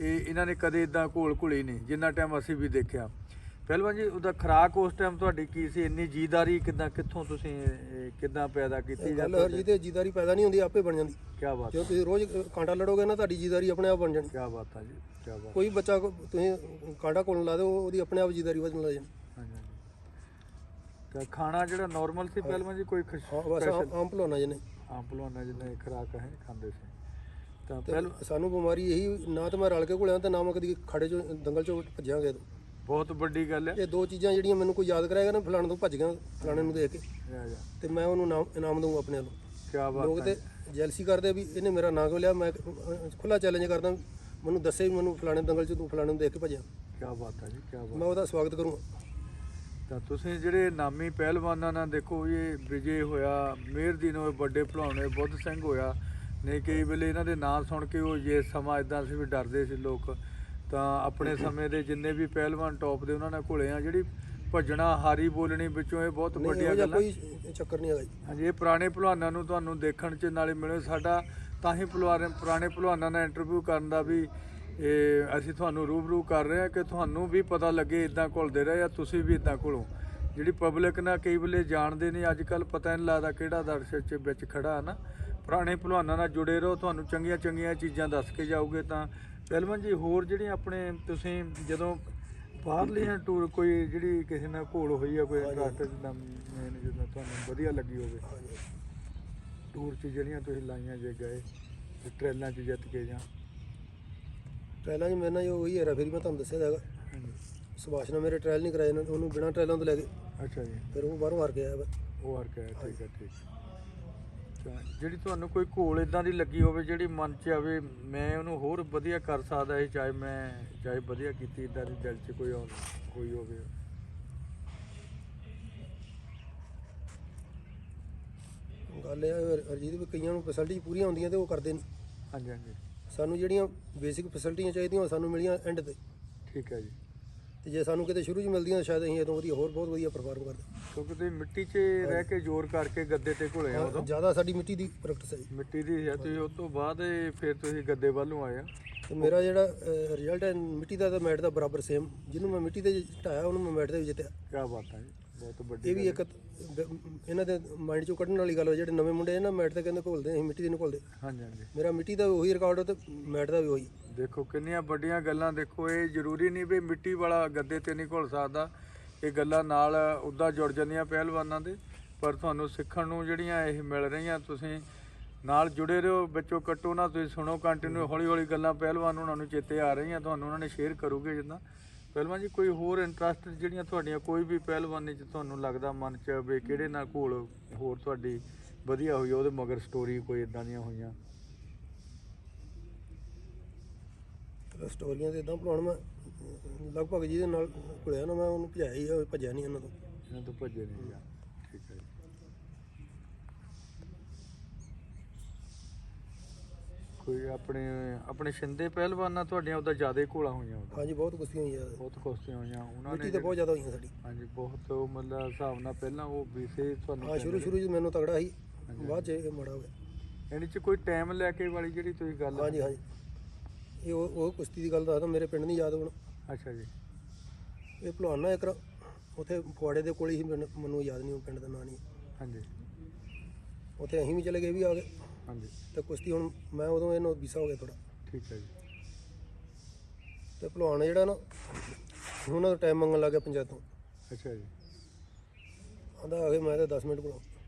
ਇਹਨਾਂ ਨੇ ਕਦੇ ਇਦਾਂ ਘੋਲ ਘੁਲੀ ਨਹੀਂ ਜਿੰਨਾ ਟਾਈਮ ਅਸੀਂ ਵੀ ਦੇਖਿਆ। ਪਹਿਲਵਾਨ ਜੀ ਉਹਦਾ ਖੁਰਾਕ ਉਸ ਟਾਈਮ ਤੁਹਾਡੀ ਕੀ ਸੀ ਇੰਨੀ ਜੀਦਾਰੀ ਕਿੱਥੋਂ ਤੁਸੀਂ ਕਿੱਦਾਂ ਪੈਦਾ ਕੀਤੀ ਗੱਲ ਹਰਜੀਤ ਤੇ ਜੀਦਾਰੀ ਪੈਦਾ ਨਹੀਂ ਹੁੰਦੀ ਆਪੇ ਬਣ ਜਾਂਦੀ। ਕੀ ਬਾਤ ਜਦੋਂ ਤੁਸੀਂ ਰੋਜ਼ ਕਾਂਟਾ ਲੜੋਗੇ ਨਾ ਤੁਹਾਡੀ ਜੀਦਾਰੀ ਆਪਣੇ ਆਪ ਬਣ ਜਾਣੀ। ਕੀ ਬਾਤ ਹੈ ਜੀ ਕੀ ਬਾਤ। ਕੋਈ ਬੱਚਾ ਤੁਸੀਂ ਕਾਂਟਾ ਕੋਲ ਲਾ ਦਿਓ ਉਹਦੀ ਆਪਣੇ ਆਪ ਜੀਦਾਰੀ ਵਧਣ ਲੱਗ ਜਾਣੀ। ਹਾਂਜੀ ਤਾਂ ਖਾਣਾ ਜਿਹੜਾ ਨਾਰਮਲ ਸੀ ਪਹਿਲਵਾਨ ਜੀ ਕੋਈ ਹਾਂ ਬਸ ਆਮ ਭਲਵਾਨਾਂ ਜਿਹਨੇ ਆਮ ਭਲਵਾਨਾਂ ਜਿੰਨੇ ਖੁਰਾਕ ਹੈ ਖਾਂਦੇ ਸੀ ਤਾਂ ਤੇ ਸਾਨੂੰ ਬਿਮਾਰੀ ਇਹੀ ਨਾ ਤਾਂ ਮੈਂ ਰਲ ਕੇ ਘੁਲਿਆ ਤੇ ਨਾ ਮੈਂ ਕਦੀ ਖੜੇ ਚੋਂ ਦੰਗਲ ਚੋਂ ਭੱਜਿਆ ਗਿਆ। ਬਹੁਤ ਵੱਡੀ ਗੱਲ ਹੈ ਇਹ ਦੋ ਚੀਜ਼ਾਂ ਜਿਹੜੀਆਂ ਮੈਨੂੰ ਕੋਈ ਯਾਦ ਕਰਾਏਗਾ ਨਾ ਫਲਾਣੇ ਤੋਂ ਭੱਜ ਗਿਆ ਫਲਾਣੇ ਨੂੰ ਦੇਖ ਕੇ ਤੇ ਮੈਂ ਉਹਨੂੰ ਇਨਾਮ ਦਊਂਗਾ ਆਪਣੇ ਵੱਲੋਂ। ਕੀ ਬਾਤ ਲੋਕ ਤੇ ਜੈਲਸੀ ਕਰਦੇ ਵੀ ਇਹਨੇ ਮੇਰਾ ਨਾਂ ਕਿਉਂ ਲਿਆ ਮੈਂ ਖੁੱਲਾ ਚੈਲੰਜ ਕਰਦਾ ਮੈਨੂੰ ਦੱਸੇ ਵੀ ਮੈਨੂੰ ਫਲਾਣੇ ਦੰਗਲ 'ਚ ਤੂੰ ਫਲਾਣੇ ਨੂੰ ਦੇਖ ਕੇ ਭੱਜਿਆ। ਕੀ ਬਾਤ ਹੈ ਜੀ ਕੀ ਬਾਤ। ਮੈਂ ਉਹਦਾ ਸਵਾਗਤ ਕਰੂੰਗਾ। ਤਾਂ ਤੁਸੀਂ ਜਿਹੜੇ ਨਾਮੀ ਪਹਿਲਵਾਨਾਂ ਨਾਲ ਦੇਖੋ ਇਹ ਵਿਜੇ ਹੋਇਆ ਮਿਹਰਦੀਨ ਹੋਏ ਵੱਡੇ ਭਲਵਾਨ ਹੋਏ ਬੁੱਧ ਸਿੰਘ ਹੋਇਆ ਨਹੀਂ ਕਈ ਵੇਲੇ ਇਹਨਾਂ ਦੇ ਨਾਂ ਸੁਣ ਕੇ ਉਹ ਜੇ ਸਮਾਂ ਇਦਾਂ ਸੀ ਵੀ ਡਰਦੇ ਸੀ ਲੋਕ ਤਾਂ ਆਪਣੇ ਸਮੇਂ ਦੇ ਜਿੰਨੇ ਵੀ ਪਹਿਲਵਾਨ ਟੌਪ ਦੇ ਉਹਨਾਂ ਨਾਲ ਘੁਲੇ ਆ ਜਿਹੜੀ ਭੱਜਣਾ ਹਾਰੀ ਬੋਲਣੀ ਵਿੱਚੋਂ ਇਹ ਬਹੁਤ ਵੱਡੀਆਂ ਗੱਲਾਂ ਕੋਈ ਚੱਕਰ ਨਹੀਂ ਹੈਗਾ ਜੀ। ਹਾਂਜੀ ਇਹ ਪੁਰਾਣੇ ਭਲਵਾਨਾਂ ਨੂੰ ਤੁਹਾਨੂੰ ਦੇਖਣ 'ਚ ਨਾਲੇ ਮਿਲੇ ਸਾਡਾ ਤਾਂ ਹੀ ਪੁਰਾਣੇ ਭਲਵਾਨਾਂ ਨਾਲ ਇੰਟਰਵਿਊ ਕਰਨ ਦਾ ਵੀ ਇਹ ਅਸੀਂ ਤੁਹਾਨੂੰ ਰੂਬਰੂ ਕਰ ਰਹੇ ਹਾਂ ਕਿ ਤੁਹਾਨੂੰ ਵੀ ਪਤਾ ਲੱਗੇ ਇਦਾਂ ਘੁਲਦੇ ਰਹੇ ਆ ਤੁਸੀਂ ਵੀ ਇਦਾਂ ਘੁਲੋ ਜਿਹੜੀ ਪਬਲਿਕ ਨਾ ਕਈ ਵੇਲੇ ਜਾਣਦੇ ਨਹੀਂ ਅੱਜ ਕੱਲ੍ਹ ਪਤਾ ਨਹੀਂ ਲੱਗਦਾ ਕਿਹੜਾ ਦਰਸ਼ਕ ਵਿੱਚ ਖੜਾ ਹੈ ਨਾ ਪੁਰਾਣੇ ਭਲਵਾਨਾਂ ਨਾਲ ਜੁੜੇ ਰਹੋ ਤੁਹਾਨੂੰ ਚੰਗੀਆਂ ਚੰਗੀਆਂ ਚੀਜ਼ਾਂ ਦੱਸ ਕੇ ਜਾਓਗੇ ਤਾਂ ਪਹਿਲਵਾਨ ਜੀ ਹੋਰ ਜਿਹੜੀਆਂ ਆਪਣੇ ਤੁਸੀਂ ਜਦੋਂ ਬਾਹਰਲੀਆਂ ਟੂਰ ਕੋਈ ਜਿਹੜੀ ਕਿਸੇ ਨਾਲ ਘੋਲ ਹੋਈ ਆ ਕੋਈ ਇੰਟਰਸਟ ਜਿੱਦਾਂ ਮੇਨ ਜਿੱਦਾਂ ਤੁਹਾਨੂੰ ਵਧੀਆ ਲੱਗੀ ਹੋਵੇ ਟੂਰ 'ਚ ਜਿਹੜੀਆਂ ਤੁਸੀਂ ਲਾਈਆਂ ਜੇ ਗਏ ਟ੍ਰੇਲਾਂ 'ਚ ਜਿੱਤ ਕੇ ਜਾਂ ਟ੍ਰੇਲਾਂ 'ਚ ਮੇਰੇ ਨਾਲ ਉਹੀ ਹੈਰਾ ਫੇਰੀ ਮੈਂ ਤੁਹਾਨੂੰ ਦੱਸਿਆ ਹੈਗਾ ਸੁਭਾਸ਼ ਨੇ ਮੇਰੇ ਟ੍ਰਾਇਲ ਨਹੀਂ ਕਰਾਏ ਉਹਨੂੰ ਬਿਨਾਂ ਟ੍ਰਾਇਲਾਂ ਤੋਂ ਲੈ ਕੇ ਅੱਛਾ ਜੀ ਫਿਰ ਉਹ ਬਾਹਰੋਂ ਹਾਰ ਕੇ ਆਇਆ ਵਾ ਉਹ ਹਰ ਕੇ ਠੀਕ ਹੈ ਠੀਕ। ਤਾਂ ਜਿਹੜੀ ਤੁਹਾਨੂੰ ਕੋਈ ਘੋਲ ਇਦਾਂ ਦੀ ਲੱਗੀ ਹੋਵੇ ਜਿਹੜੀ ਮਨ 'ਚ ਆਵੇ ਮੈਂ ਉਹਨੂੰ ਹੋਰ ਵਧੀਆ ਕਰ ਸਕਦਾ ਸੀ, ਚਾਹੇ ਵਧੀਆ ਕੀਤੀ, ਇਦਾਂ ਦੀ ਦਿਲ 'ਚ ਕੋਈ ਹੋਈ ਹੋਵੇ? ਗੱਲ ਇਹ ਆ ਅਰਜੀਤ ਵੀ ਕਈਆਂ ਨੂੰ ਫੈਸਿਲਿਟੀ ਪੂਰੀਆਂ ਹੁੰਦੀਆਂ ਤੇ ਉਹ ਕਰਦੇ ਨਹੀਂ। ਹਾਂਜੀ ਹਾਂਜੀ ਸਾਨੂੰ ਜਿਹੜੀਆਂ ਬੇਸਿਕ ਫੈਸਿਲਿਟੀਆਂ ਚਾਹੀਦੀਆਂ ਉਹ ਸਾਨੂੰ ਮਿਲੀਆਂ ਐਂਡ ਤੇ, ਠੀਕ ਹੈ ਜੀ। ਤੇ ਜੇ ਸਾਨੂੰ ਕਿਤੇ ਸ਼ੁਰੂ 'ਚ ਮਿਲਦੀਆਂ ਸ਼ਾਇਦ ਅਸੀਂ ਇਦੋਂ ਵਧੀਆ ਹੋਰ ਬਹੁਤ ਵਧੀਆ ਪਰਫਾਰਮ ਕਰਦੇ। ਕਿਉਂਕਿ ਤੁਸੀਂ ਮਿੱਟੀ 'ਚ ਰਹਿ ਕੇ ਜ਼ੋਰ ਕਰਕੇ ਗੱਦੇ ਤੇ ਘੁਲੇ ਆ ਉਦੋਂ, ਜ਼ਿਆਦਾ ਸਾਡੀ ਮਿੱਟੀ ਦੀ ਪ੍ਰੈਕਟਿਸ ਹੈ ਜੀ। ਮਿੱਟੀ ਦੀ ਹੈ। ਤੁਸੀਂ ਉਸ ਤੋਂ ਬਾਅਦ ਫਿਰ ਤੁਸੀਂ ਗੱਦੇ ਵੱਲ ਨੂੰ ਆਏ ਆ। ਤੇ ਮੇਰਾ ਜਿਹੜਾ ਰਿਜ਼ਲਟ ਹੈ ਮਿੱਟੀ ਦਾ ਤੇ ਮੈਟ ਦਾ ਬਰਾਬਰ ਸੇਮ, ਜਿਹਨੂੰ ਮੈਂ ਮਿੱਟੀ ਤੇ ਢਾਇਆ ਉਹਨੂੰ ਮੈਂ ਮੈਟ ਤੇ ਵੀ ਜਿੱਤਿਆ। ਕਿਆ ਬਾਤ ਹੈ ਜੀ, ਬਹੁਤ ਵੱਡੀ ਇਹ ਵੀ ਇੱਕ ਇਹਨਾਂ ਦੇ ਮਾਈਂਡ 'ਚੋਂ ਕੱਢਣ ਵਾਲੀ ਗੱਲ ਹੈ। ਜਿਹੜੇ ਨਵੇਂ ਮੁੰਡੇ ਨਾ ਮੈਟ ਤੇ ਕਹਿੰਦੇ ਘੋਲਦੇ, ਅਸੀਂ ਮਿੱਟੀ ਤੇ ਨਹੀਂ ਘੋਲਦੇ। ਹਾਂਜੀ ਹਾਂਜੀ ਮੇਰਾ ਮਿੱਟੀ ਦਾ ਵੀ ਉਹੀ ਰਿਕਾਰਡ ਤੇ ਮੈਟ ਦਾ ਵੀ ਉਹੀ। ਦੇਖੋ ਕਿੰਨੀਆਂ ਵੱਡੀਆਂ ਗੱਲਾਂ। ਦੇਖੋ ਇਹ ਜ਼ਰੂਰੀ ਨਹੀਂ ਵੀ ਮਿੱਟੀ ਵਾਲਾ ਗੱਦੇ ਤੇ ਨਹੀਂ ਘੁਲ ਸਕਦਾ, ਇਹ ਗੱਲਾਂ ਨਾਲ ਉੱਦਾਂ ਜੁੜ ਜਾਂਦੀਆਂ ਪਹਿਲਵਾਨਾਂ ਦੇ। ਪਰ ਤੁਹਾਨੂੰ ਸਿੱਖਣ ਨੂੰ ਜਿਹੜੀਆਂ ਇਹ ਮਿਲ ਰਹੀਆਂ, ਤੁਸੀਂ ਨਾਲ ਜੁੜੇ ਰਹੋ, ਵਿੱਚੋਂ ਕੱਟੋ ਨਾ, ਤੁਸੀਂ ਸੁਣੋ ਕੰਟੀਨਿਊ। ਹੌਲੀ ਹੌਲੀ ਗੱਲਾਂ ਪਹਿਲਵਾਨ ਉਹਨਾਂ ਨੂੰ ਚੇਤੇ ਆ ਰਹੀਆਂ, ਤੁਹਾਨੂੰ ਉਹਨਾਂ ਨੇ ਸ਼ੇਅਰ ਕਰੋਗੇ ਜਿੱਦਾਂ। ਪਹਿਲਵਾਨ ਜੀ ਕੋਈ ਹੋਰ ਇੰਟਰਸਟ ਜਿਹੜੀਆਂ ਤੁਹਾਡੀਆਂ ਕੋਈ ਵੀ ਪਹਿਲਵਾਨੀ 'ਚ ਤੁਹਾਨੂੰ ਲੱਗਦਾ ਮਨ 'ਚ ਵੀ ਕਿਹੜੇ ਨਾਲ ਘੋਲ ਹੋਰ ਤੁਹਾਡੀ ਵਧੀਆ ਹੋਈ, ਉਹਦੇ ਮਗਰ ਸਟੋਰੀ ਕੋਈ ਇਦਾਂ ਦੀਆਂ ਹੋਈਆਂ? ਸਟੋਰੀਆਂ ਤੇ ਇਦਾਂ ਬਣਾਉਣ ਮੈਂ ਲਗਭਗ ਜਿਹਦੇ ਨਾਲ ਘੁਲਿਆ ਨਾ ਮੈਂ ਉਹਨੂੰ ਭਜਾਇਆ ਹੀ ਆ, ਭੱਜਿਆ ਨਹੀਂ ਇਹਨਾਂ ਤੋਂ। ਇਹਨਾਂ ਤੋਂ ਭੱਜੇ ਨਹੀਂ ਜਾਂ ਠੀਕ ਹੈ ਜੀ। ਕੋਈ ਆਪਣੇ ਸ਼ਿੰਦੇ ਪਹਿਲਵਾਨਾਂ ਤੁਹਾਡੀਆਂ ਉਹਦਾ ਜ਼ਿਆਦਾ ਘੋਲਾਂ ਹੋਈਆਂ? ਉਹਦਾ ਹਾਂਜੀ ਬਹੁਤ ਕੁਸ਼ਤੀਆਂ ਹੋਈਆਂ, ਬਹੁਤ ਕੁਸ਼ਤੀਆਂ ਹੋਈਆਂ ਉਹਨਾਂ ਮਿੱਟੀ ਨੇ ਤੇ ਬਹੁਤ ਜ਼ਿਆਦਾ ਹੋਈਆਂ ਸਾਡੀ। ਹਾਂਜੀ ਬਹੁਤ ਮਤਲਬ ਹਿਸਾਬ ਨਾਲ ਪਹਿਲਾਂ ਉਹ ਵਿਸੇ ਤੁਹਾਨੂੰ ਹਾਂ ਸ਼ੁਰੂ 'ਚ ਮੈਨੂੰ ਤਗੜਾ ਸੀ, ਬਾਅਦ 'ਚ ਇਹ ਮਾੜਾ ਹੋ ਗਿਆ। ਇਹਦੇ 'ਚ ਕੋਈ ਟਾਈਮ ਲੈ ਕੇ ਵਾਲੀ ਜਿਹੜੀ ਤੁਸੀਂ ਗੱਲ? ਹਾਂਜੀ ਹਾਂਜੀ ਇਹ ਉਹ ਕੁਸ਼ਤੀ ਦੀ ਗੱਲ ਦੱਸਦਾ, ਮੇਰੇ ਪਿੰਡ ਨਹੀਂ ਯਾਦ ਹੁਣ। ਅੱਛਾ ਜੀ। ਇਹ ਭਲਵਾਨ ਨਾ ਇੱਕ ਉੱਥੇ ਫੁਆੜੇ ਦੇ ਕੋਲ ਹੀ ਸੀ, ਮੈਨੂੰ ਯਾਦ ਨਹੀਂ ਉਹ ਪਿੰਡ ਦਾ ਨਾਂ ਨਹੀਂ। ਹਾਂਜੀ ਉੱਥੇ ਅਸੀਂ ਵੀ ਚਲੇ ਗਏ, ਵੀ ਆ ਗਏ। ਹਾਂਜੀ ਤੇ ਕੁਸ਼ਤੀ ਹੁਣ ਮੈਂ ਉਦੋਂ ਇਹਨੂੰ ਵੀਸਾ ਹੋ ਗਿਆ ਥੋੜਾ। ਠੀਕ ਹੈ ਜੀ। ਤੇ ਭਲਵਾਨ ਜਿਹੜਾ ਨਾ ਉਹਨਾਂ ਦਾ ਟਾਈਮ ਮੰਗਣ ਲੱਗ ਗਿਆ ਪੰਚਾਇਤੋਂ। ਅੱਛਾ ਜੀ। ਆਂਦਾ ਆ ਕੇ ਮੈਂ ਤਾਂ 10 ਮਿੰਟ ਕੋਲ।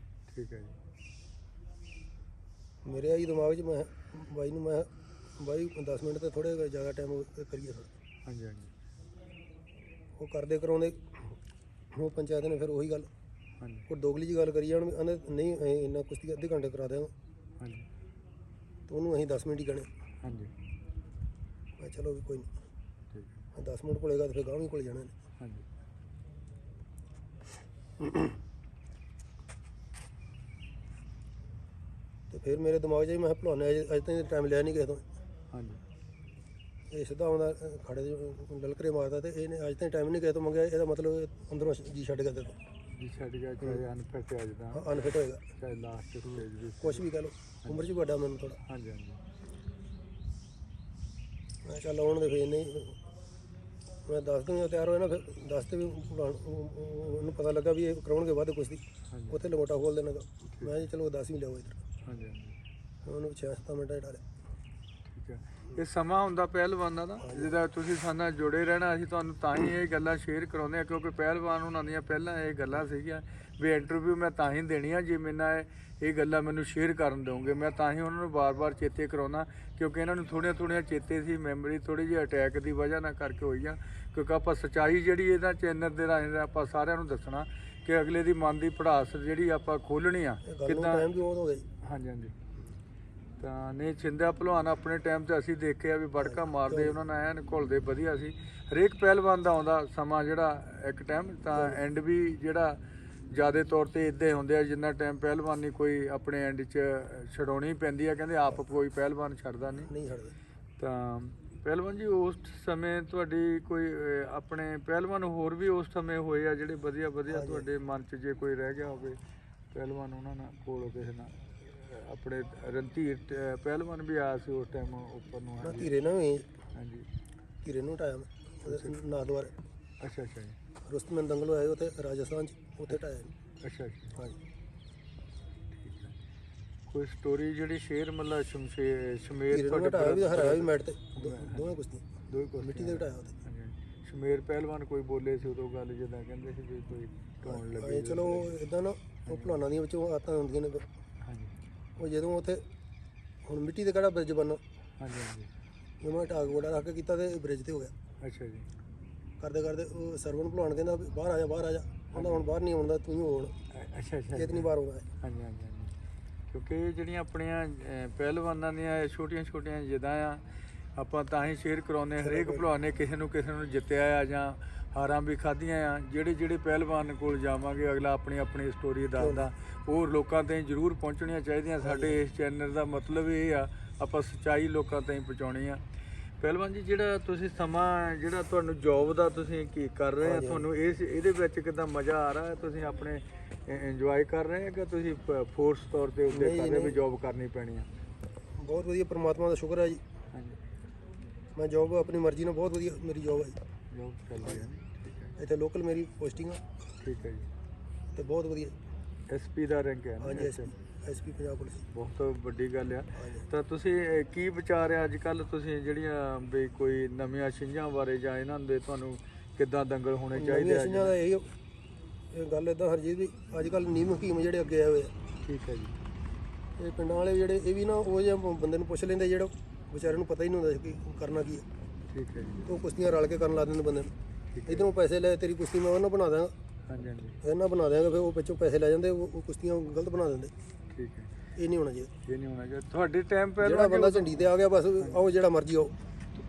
ਠੀਕ ਹੈ ਜੀ। ਮੇਰੇ ਆਈ ਦਿਮਾਗ 'ਚ ਮੈਂ ਬਾਈ ਨੂੰ ਮੈਂ ਬਾਈ 10 ਮਿੰਟ ਤੇ ਥੋੜ੍ਹੇ ਜ਼ਿਆਦਾ ਟਾਈਮ ਕਰੀਏ ਥੋੜ੍ਹਾ। ਹਾਂਜੀ ਹਾਂਜੀ ਉਹ ਕਰਦੇ ਕਰਾਉਂਦੇ ਉਹ ਪੰਚਾਇਤ ਨੇ ਫਿਰ ਉਹੀ ਗੱਲ ਹਾਂਜੀ ਉਹ ਦੋਗਲੀ ਜੀ ਗੱਲ ਕਰੀ ਜਾਣ, ਕਹਿੰਦੇ ਨਹੀਂ ਅਸੀਂ ਇੰਨਾ ਕੁਸ਼ਤੀ ਅੱਧੇ ਘੰਟੇ ਕਰਾ ਦਿਆਂਗੇ। ਹਾਂਜੀ ਤੇ ਉਹਨੂੰ ਅਸੀਂ 10 ਮਿੰਟ ਹੀ ਕਹਿਣੇ। ਹਾਂਜੀ ਮੈਂ ਚਲੋ ਵੀ ਕੋਈ ਨਹੀਂ, ਠੀਕ ਹੈ 10 ਮਿੰਟ ਕੋਲੇਗਾ ਤਾਂ ਫਿਰ ਗਾਂਹ ਵੀ ਕੋਲ ਜਾਣਾ ਨੇ। ਹਾਂਜੀ। ਤੇ ਫਿਰ ਮੇਰੇ ਦਿਮਾਗ 'ਚ ਵੀ ਮੈਂ ਭਲਵਾਨ ਅੱਜ ਤਾਈਂ ਟਾਈਮ ਲਿਆ ਨਹੀਂ ਕਿਸੇ ਤੋਂ। ਹਾਂਜੀ ਇਹ ਸਿੱਧਾ ਆਉਂਦਾ ਖੜੇ ਦੇ ਲਲਕਰੇ ਮਾਰਦਾ, ਤੇ ਇਹਨੇ ਅੱਜ ਤਾਈਂ ਟਾਈਮ ਨਹੀਂ ਕਿਸੇ ਤੋਂ ਮੰਗਿਆ। ਇਹਦਾ ਮਤਲਬ ਇਹ ਅੰਦਰੋਂ ਜੀ ਛੱਡ ਗਿਆ ਤੇ ਜੀ ਛੱਡ ਗਿਆ, ਚਾਹੇ ਅਨਫਿਟ ਹੈ ਜਿੱਦਾਂ, ਅਨਫਿਟ ਹੋਏਗਾ, ਚਾਹੇ ਲਾਸਟ ਸਟੇਜ ਵੀ ਕੁਛ ਵੀ ਕਹਿ ਲਓ। ਉਮਰ 'ਚ ਵੀ ਵੱਡਾ ਮੈਨੂੰ ਥੋੜਾ। ਹਾਂਜੀ ਹਾਂਜੀ ਮੈਂ ਚੱਲ ਆਉਣ ਦੇ ਫਿਰ ਨਹੀਂ ਮੈਂ ਦੱਸ ਦੂੰਗਾ ਤਿਆਰ ਹੋਇਆ ਨਾ, ਫਿਰ ਦੱਸ ਤੇ ਵੀ ਉਹਨੂੰ ਪਤਾ ਲੱਗਾ ਵੀ ਇਹ ਕਰਾਉਣਗੇ ਵੱਧ ਕੁਸ਼ਤੀ, ਹਾਂਜੀ ਉੱਥੇ ਲੰਗੋਟਾ ਖੋਲ ਦੇਣਾ ਗਾ। ਮੈਂ ਜੀ ਚਲੋ 10 ਹੀ ਲਿਆਓ ਇੱਧਰ। ਹਾਂਜੀ ਹਾਂਜੀ ਉਹਨੂੰ 6-7 ਮਿੰਟਾਂ 'ਚ ਡਾਲਿਆ। ਠੀਕ ਹੈ। ਇਹ ਸਮਾਂ ਹੁੰਦਾ ਪਹਿਲਵਾਨਾਂ ਦਾ, ਜਿਹਦਾ ਤੁਸੀਂ ਸਾਡੇ ਨਾਲ ਜੁੜੇ ਰਹਿਣਾ। ਅਸੀਂ ਤੁਹਾਨੂੰ ਤਾਂ ਹੀ ਇਹ ਗੱਲਾਂ ਸ਼ੇਅਰ ਕਰਾਉਂਦੇ ਹਾਂ ਕਿਉਂਕਿ ਪਹਿਲਵਾਨ ਉਹਨਾਂ ਦੀਆਂ ਪਹਿਲਾਂ ਇਹ ਗੱਲਾਂ ਸੀਗੀਆਂ ਵੀ ਇੰਟਰਵਿਊ ਮੈਂ ਤਾਂ ਹੀ ਦੇਣੀ ਆ ਜੇ ਮੈਨਾਂ ਇਹ ਗੱਲਾਂ ਮੈਨੂੰ ਸ਼ੇਅਰ ਕਰਨ ਦਿਓਗੇ। ਮੈਂ ਤਾਂ ਹੀ ਉਹਨਾਂ ਨੂੰ ਵਾਰ-ਵਾਰ ਚੇਤੇ ਕਰਾਉਣਾ ਕਿਉਂਕਿ ਇਹਨਾਂ ਨੂੰ ਥੋੜ੍ਹੀਆਂ ਚੇਤੇ ਸੀ, ਮੈਮਰੀ ਥੋੜ੍ਹੀ ਜਿਹੀ ਅਟੈਕ ਦੀ ਵਜ੍ਹਾ ਨਾਲ ਕਰਕੇ ਹੋਈ ਆ। ਕਿਉਂਕਿ ਆਪਾਂ ਸੱਚਾਈ ਜਿਹੜੀ ਇਹਦਾ ਚੈਨਲ ਦੇ ਰਾਹੀਂ ਆਪਾਂ ਸਾਰਿਆਂ ਨੂੰ ਦੱਸਣਾ ਕਿ ਅਗਲੇ ਦੀ ਮਨ ਦੀ ਭੜਾਸ ਜਿਹੜੀ ਆਪਾਂ ਖੋਲ੍ਹਣੀ ਆ ਕਿੱਦਾਂ। ਟਾਈਮ ਵੀ ਬਹੁਤ ਹੋ ਗਿਆ ਜੀ। ਹਾਂਜੀ ਹਾਂਜੀ। ਤਾਂ ਨਹੀਂ ਛਿੰਦਾ ਭਲਵਾਨ ਆਪਣੇ ਟਾਈਮ 'ਤੇ ਅਸੀਂ ਦੇਖਿਆ ਵੀ ਬੜਕਾ ਮਾਰਦੇ, ਉਹਨਾਂ ਨਾਲ ਐਨ ਘੁਲਦੇ ਵਧੀਆ ਸੀ। ਹਰੇਕ ਪਹਿਲਵਾਨ ਦਾ ਆਉਂਦਾ ਸਮਾਂ ਜਿਹੜਾ ਇੱਕ ਟਾਈਮ, ਤਾਂ ਐਂਡ ਵੀ ਜਿਹੜਾ ਜ਼ਿਆਦਾ ਤੌਰ 'ਤੇ ਇੱਦਾਂ ਹੀ ਹੁੰਦੇ ਆ ਜਿੰਨਾ ਟਾਈਮ ਪਹਿਲਵਾਨੀ ਕੋਈ ਆਪਣੇ ਐਂਡ 'ਚ ਛਡਾਉਣੀ ਪੈਂਦੀ ਆ। ਕਹਿੰਦੇ ਆਪ ਕੋਈ ਪਹਿਲਵਾਨ ਛੱਡਦਾ ਨਹੀਂ ਛੱਡਦੇ। ਤਾਂ ਪਹਿਲਵਾਨ ਜੀ ਉਸ ਸਮੇਂ ਤੁਹਾਡੀ ਕੋਈ ਆਪਣੇ ਪਹਿਲਵਾਨ ਹੋਰ ਵੀ ਉਸ ਸਮੇਂ ਹੋਏ ਆ ਜਿਹੜੇ ਵਧੀਆ ਤੁਹਾਡੇ ਮਨ 'ਚ ਜੇ ਕੋਈ ਰਹਿ ਗਿਆ ਹੋਵੇ ਪਹਿਲਵਾਨ ਉਹਨਾਂ ਨਾਲ ਕੋਲ ਕਿਸੇ ਨਾਲ? ਆਪਣੇ ਰਣਧੀਰ ਪਹਿਲਵਾਨ ਵੀ ਆਇਆ ਸੀ ਉਸ ਟਾਈਮ ਉੱਪਰ ਨੂੰ? ਨਾ ਧੀਰੇ ਨਾਲ ਵੀ ਹਾਂਜੀ ਧੀਰੇ ਨੂੰ ਹਟਾਇਆ ਮੈਂ ਨਾ ਦੁਆਰੇ। ਅੱਛਾ ਅੱਛਾ ਜੀ। ਰੁਸਤਮਨ ਦੰਗਲ ਹੋਇਆ ਉੱਥੇ ਰਾਜਸਥਾਨ 'ਚ, ਉੱਥੇ ਹਟਾਇਆ। ਅੱਛਾ ਅੱਛਾ ਹਾਂਜੀ ਠੀਕ ਹੈ। ਕੋਈ ਸਟੋਰੀ ਜਿਹੜੀ ਸ਼ੇਰ ਮਤਲਬ ਸ਼ਮੇਰ ਧੀਰੇ ਨੂੰ ਹਟਾਇਆ ਵੀ, ਹਰਾਇਆ ਵੀ ਮੈਟ ਤੇ, ਦੋਵੇਂ ਕੁਸ਼ਤੀ ਦੋਵੇਂ ਕੁਸ਼ਤੀ ਮਿੱਟੀ ਤੇ ਹਟਾਇਆ ਉੱਥੇ। ਹਾਂਜੀ। ਸ਼ਮੇਰ ਪਹਿਲਵਾਨ ਕੋਈ ਬੋਲੇ ਸੀ ਉਦੋਂ ਗੱਲ ਜਿੱਦਾਂ ਕਹਿੰਦੇ ਸੀ ਵੀ ਕੋਈ ਢਾਉਣ ਲੱਗੇ? ਚਲੋ ਇੱਦਾਂ ਨਾ ਉਹ ਭਲਵਾਨਾਂ ਦੀਆਂ ਵਿੱਚੋਂ ਆਦਤਾਂ ਹੁੰਦੀਆਂ ਨੇ। ਹਾਂਜੀ ਉਹ ਜਦੋਂ ਉੱਥੇ ਹੁਣ ਮਿੱਟੀ ਤੇ ਕਿਹੜਾ ਬ੍ਰਿਜ ਬਣਨਾ, ਹਾਂਜੀ ਹਾਂਜੀ। ਜਦੋਂ ਮੈਂ ਢਾਕ ਗੋੜਾ ਰੱਖ ਕੇ ਕੀਤਾ ਤੇ ਬ੍ਰਿਜ ਤੇ ਹੋ ਗਿਆ। ਅੱਛਾ ਜੀ। ਕਰਦੇ ਉਹ ਸਰਵਣ ਭਲਵਾਨ ਕਹਿੰਦਾ ਵੀ ਬਾਹਰ ਆ ਜਾ ਕਹਿੰਦਾ ਹੁਣ ਬਾਹਰ ਨਹੀਂ ਆਉਂਦਾ ਤੂੰ ਹੀ ਹੋਣ ਅੱਛਾ ਅੱਛਾ ਇਹ ਨਹੀਂ ਬਾਹਰ ਆਉਂਦਾ ਹੈ। ਹਾਂਜੀ ਹਾਂਜੀ ਹਾਂਜੀ ਕਿਉਂਕਿ ਇਹ ਜਿਹੜੀਆਂ ਆਪਣੀਆਂ ਪਹਿਲਵਾਨਾਂ ਦੀਆਂ ਛੋਟੀਆਂ ਛੋਟੀਆਂ ਜਿੱਦਾਂ ਆ ਆਪਾਂ ਤਾਂ ਹੀ ਸ਼ੇਅਰ ਕਰਾਉਂਦੇ ਹਰੇਕ ਭਲਵਾਨ ਨੇ ਕਿਸੇ ਨੂੰ ਜਿੱਤਿਆ ਆ ਜਾਂ ਹਾਰਾਂ ਵੀ ਖਾਧੀਆਂ ਆ ਜਿਹੜੇ ਪਹਿਲਵਾਨ ਕੋਲ ਜਾਵਾਂਗੇ ਅਗਲਾ ਆਪਣੀ ਆਪਣੀ ਸਟੋਰੀ ਦੱਸਦਾ ਉਹ ਲੋਕਾਂ ਤਾਈਂ ਜ਼ਰੂਰ ਪਹੁੰਚਣੀਆਂ ਚਾਹੀਦੀਆਂ। ਸਾਡੇ ਇਸ ਚੈਨਲ ਦਾ ਮਤਲਬ ਇਹ ਆ ਆਪਾਂ ਸੱਚਾਈ ਲੋਕਾਂ ਤਾਈਂ ਪਹੁੰਚਾਉਣੀ ਆ। ਪਹਿਲਵਾਨ ਜੀ ਜਿਹੜਾ ਤੁਸੀਂ ਸਮਾਂ ਜਿਹੜਾ ਤੁਹਾਨੂੰ ਜੌਬ ਦਾ ਤੁਸੀਂ ਕੀ ਕਰ ਰਹੇ ਆ ਤੁਹਾਨੂੰ ਇਹਦੇ ਵਿੱਚ ਕਿੱਦਾਂ ਮਜ਼ਾ ਆ ਰਿਹਾ ਤੁਸੀਂ ਆਪਣੇ ਇੰਜੋਏ ਕਰ ਰਹੇ ਆ ਕਿ ਤੁਸੀਂ ਫੋਰਸ ਤੌਰ ਤੇ ਉੱਤੇ ਕਰ ਰਹੇ ਵੀ ਜੌਬ ਕਰਨੀ ਪੈਣੀ ਆ? ਬਹੁਤ ਵਧੀਆ ਪਰਮਾਤਮਾ ਦਾ ਸ਼ੁਕਰ ਹੈ ਜੀ। ਹਾਂਜੀ ਮੈਂ ਜੌਬ ਆਪਣੀ ਮਰਜ਼ੀ ਨਾਲ ਬਹੁਤ ਵਧੀਆ ਮੇਰੀ ਜੌਬ ਹੈ ਜੀ। ਜੌਬ ਚੱਲ ਰਹੀ ਹੈ ਠੀਕ ਹੈ ਇੱਥੇ ਲੋਕਲ ਮੇਰੀ ਪੋਸਟਿੰਗ ਆ ਠੀਕ ਹੈ ਜੀ। ਤੇ ਬਹੁਤ ਵਧੀਆ ਐਸਪੀ ਦਾ ਰੈਂਕ ਹੈ ਨਾ? ਹਾਂਜੀ ਐਸਪੀ ਪੰਜਾਬ ਪੁਲਿਸ ਬਹੁਤ ਵੱਡੀ ਗੱਲ ਆ। ਹਾਂਜੀ। ਤਾਂ ਤੁਸੀਂ ਕੀ ਵਿਚਾਰ ਆ ਅੱਜ ਕੱਲ ਤੁਸੀਂ ਜਿਹੜੀਆਂ ਵੀ ਕੋਈ ਨਵੀਆਂ ਛਿੰਝਾਂ ਬਾਰੇ ਜਾਂ ਇਹਨਾਂ ਦੇ ਤੁਹਾਨੂੰ ਕਿੱਦਾਂ ਦੰਗਲ ਹੋਣੇ ਚਾਹੀਦੇ ਆ? ਦਾ ਇਹ ਗੱਲ ਇਦਾਂ ਹਰਜੀਤ ਵੀ ਅੱਜ ਕੱਲ ਨੀਮ ਹਕੀਮ ਜਿਹੜੇ ਅੱਗੇ ਆਏ ਹੋਏ ਆ ਠੀਕ ਹੈ ਜੀ। ਇਹ ਪਿੰਡਾਂ ਵਾਲੇ ਜਿਹੜੇ ਇਹ ਵੀ ਨਾ ਉਹ ਜਿਹੇ ਬੰਦੇ ਨੂੰ ਪੁੱਛ ਲੈਂਦੇ ਜਿਹੜਾ ਵਿਚਾਰੇ ਨੂੰ ਪਤਾ ਹੀ ਨਹੀਂ ਹੁੰਦਾ ਕਿ ਕਰਨਾ ਕੀ ਹੈ। ਠੀਕ ਹੈ ਜੀ। ਉਹ ਕੁਸ਼ਤੀਆਂ ਰਲ ਕੇ ਕਰਨ ਲਾ ਦਿੰਦੇ ਬੰਦੇ ਨੂੰ ਇੱਧਰੋਂ ਪੈਸੇ ਲੈ ਤੇਰੀ ਕੁਸ਼ਤੀ ਮੈਂ ਉਹਨਾਂ ਬਣਾ ਦਾਂਗਾ ਹਾਂਜੀ ਹਾਂਜੀ ਇਹਨਾਂ ਬਣਾ ਦਿਆਂਗੇ ਫਿਰ ਉਹ ਪਿੱਛੋਂ ਪੈਸੇ ਲੈ ਜਾਂਦੇ ਉਹ ਕੁਸ਼ਤੀਆਂ ਗਲਤ ਬਣਾ ਦਿੰਦੇ। ਠੀਕ ਹੈ ਇਹ ਨਹੀਂ ਹੋਣਾ ਚਾਹੀਦਾ। ਇਹ ਨਹੀਂ ਹੋਣਾ ਚਾਹੀਦਾ। ਤੁਹਾਡੇ ਟਾਈਮ ਜਿਹੜਾ ਪਹਿਲਾਂ ਬੰਦਾ ਝੰਡੀ ਤੇ ਆ ਗਿਆ ਬਸ ਆਓ ਜਿਹੜਾ ਮਰਜ਼ੀ ਆਓ।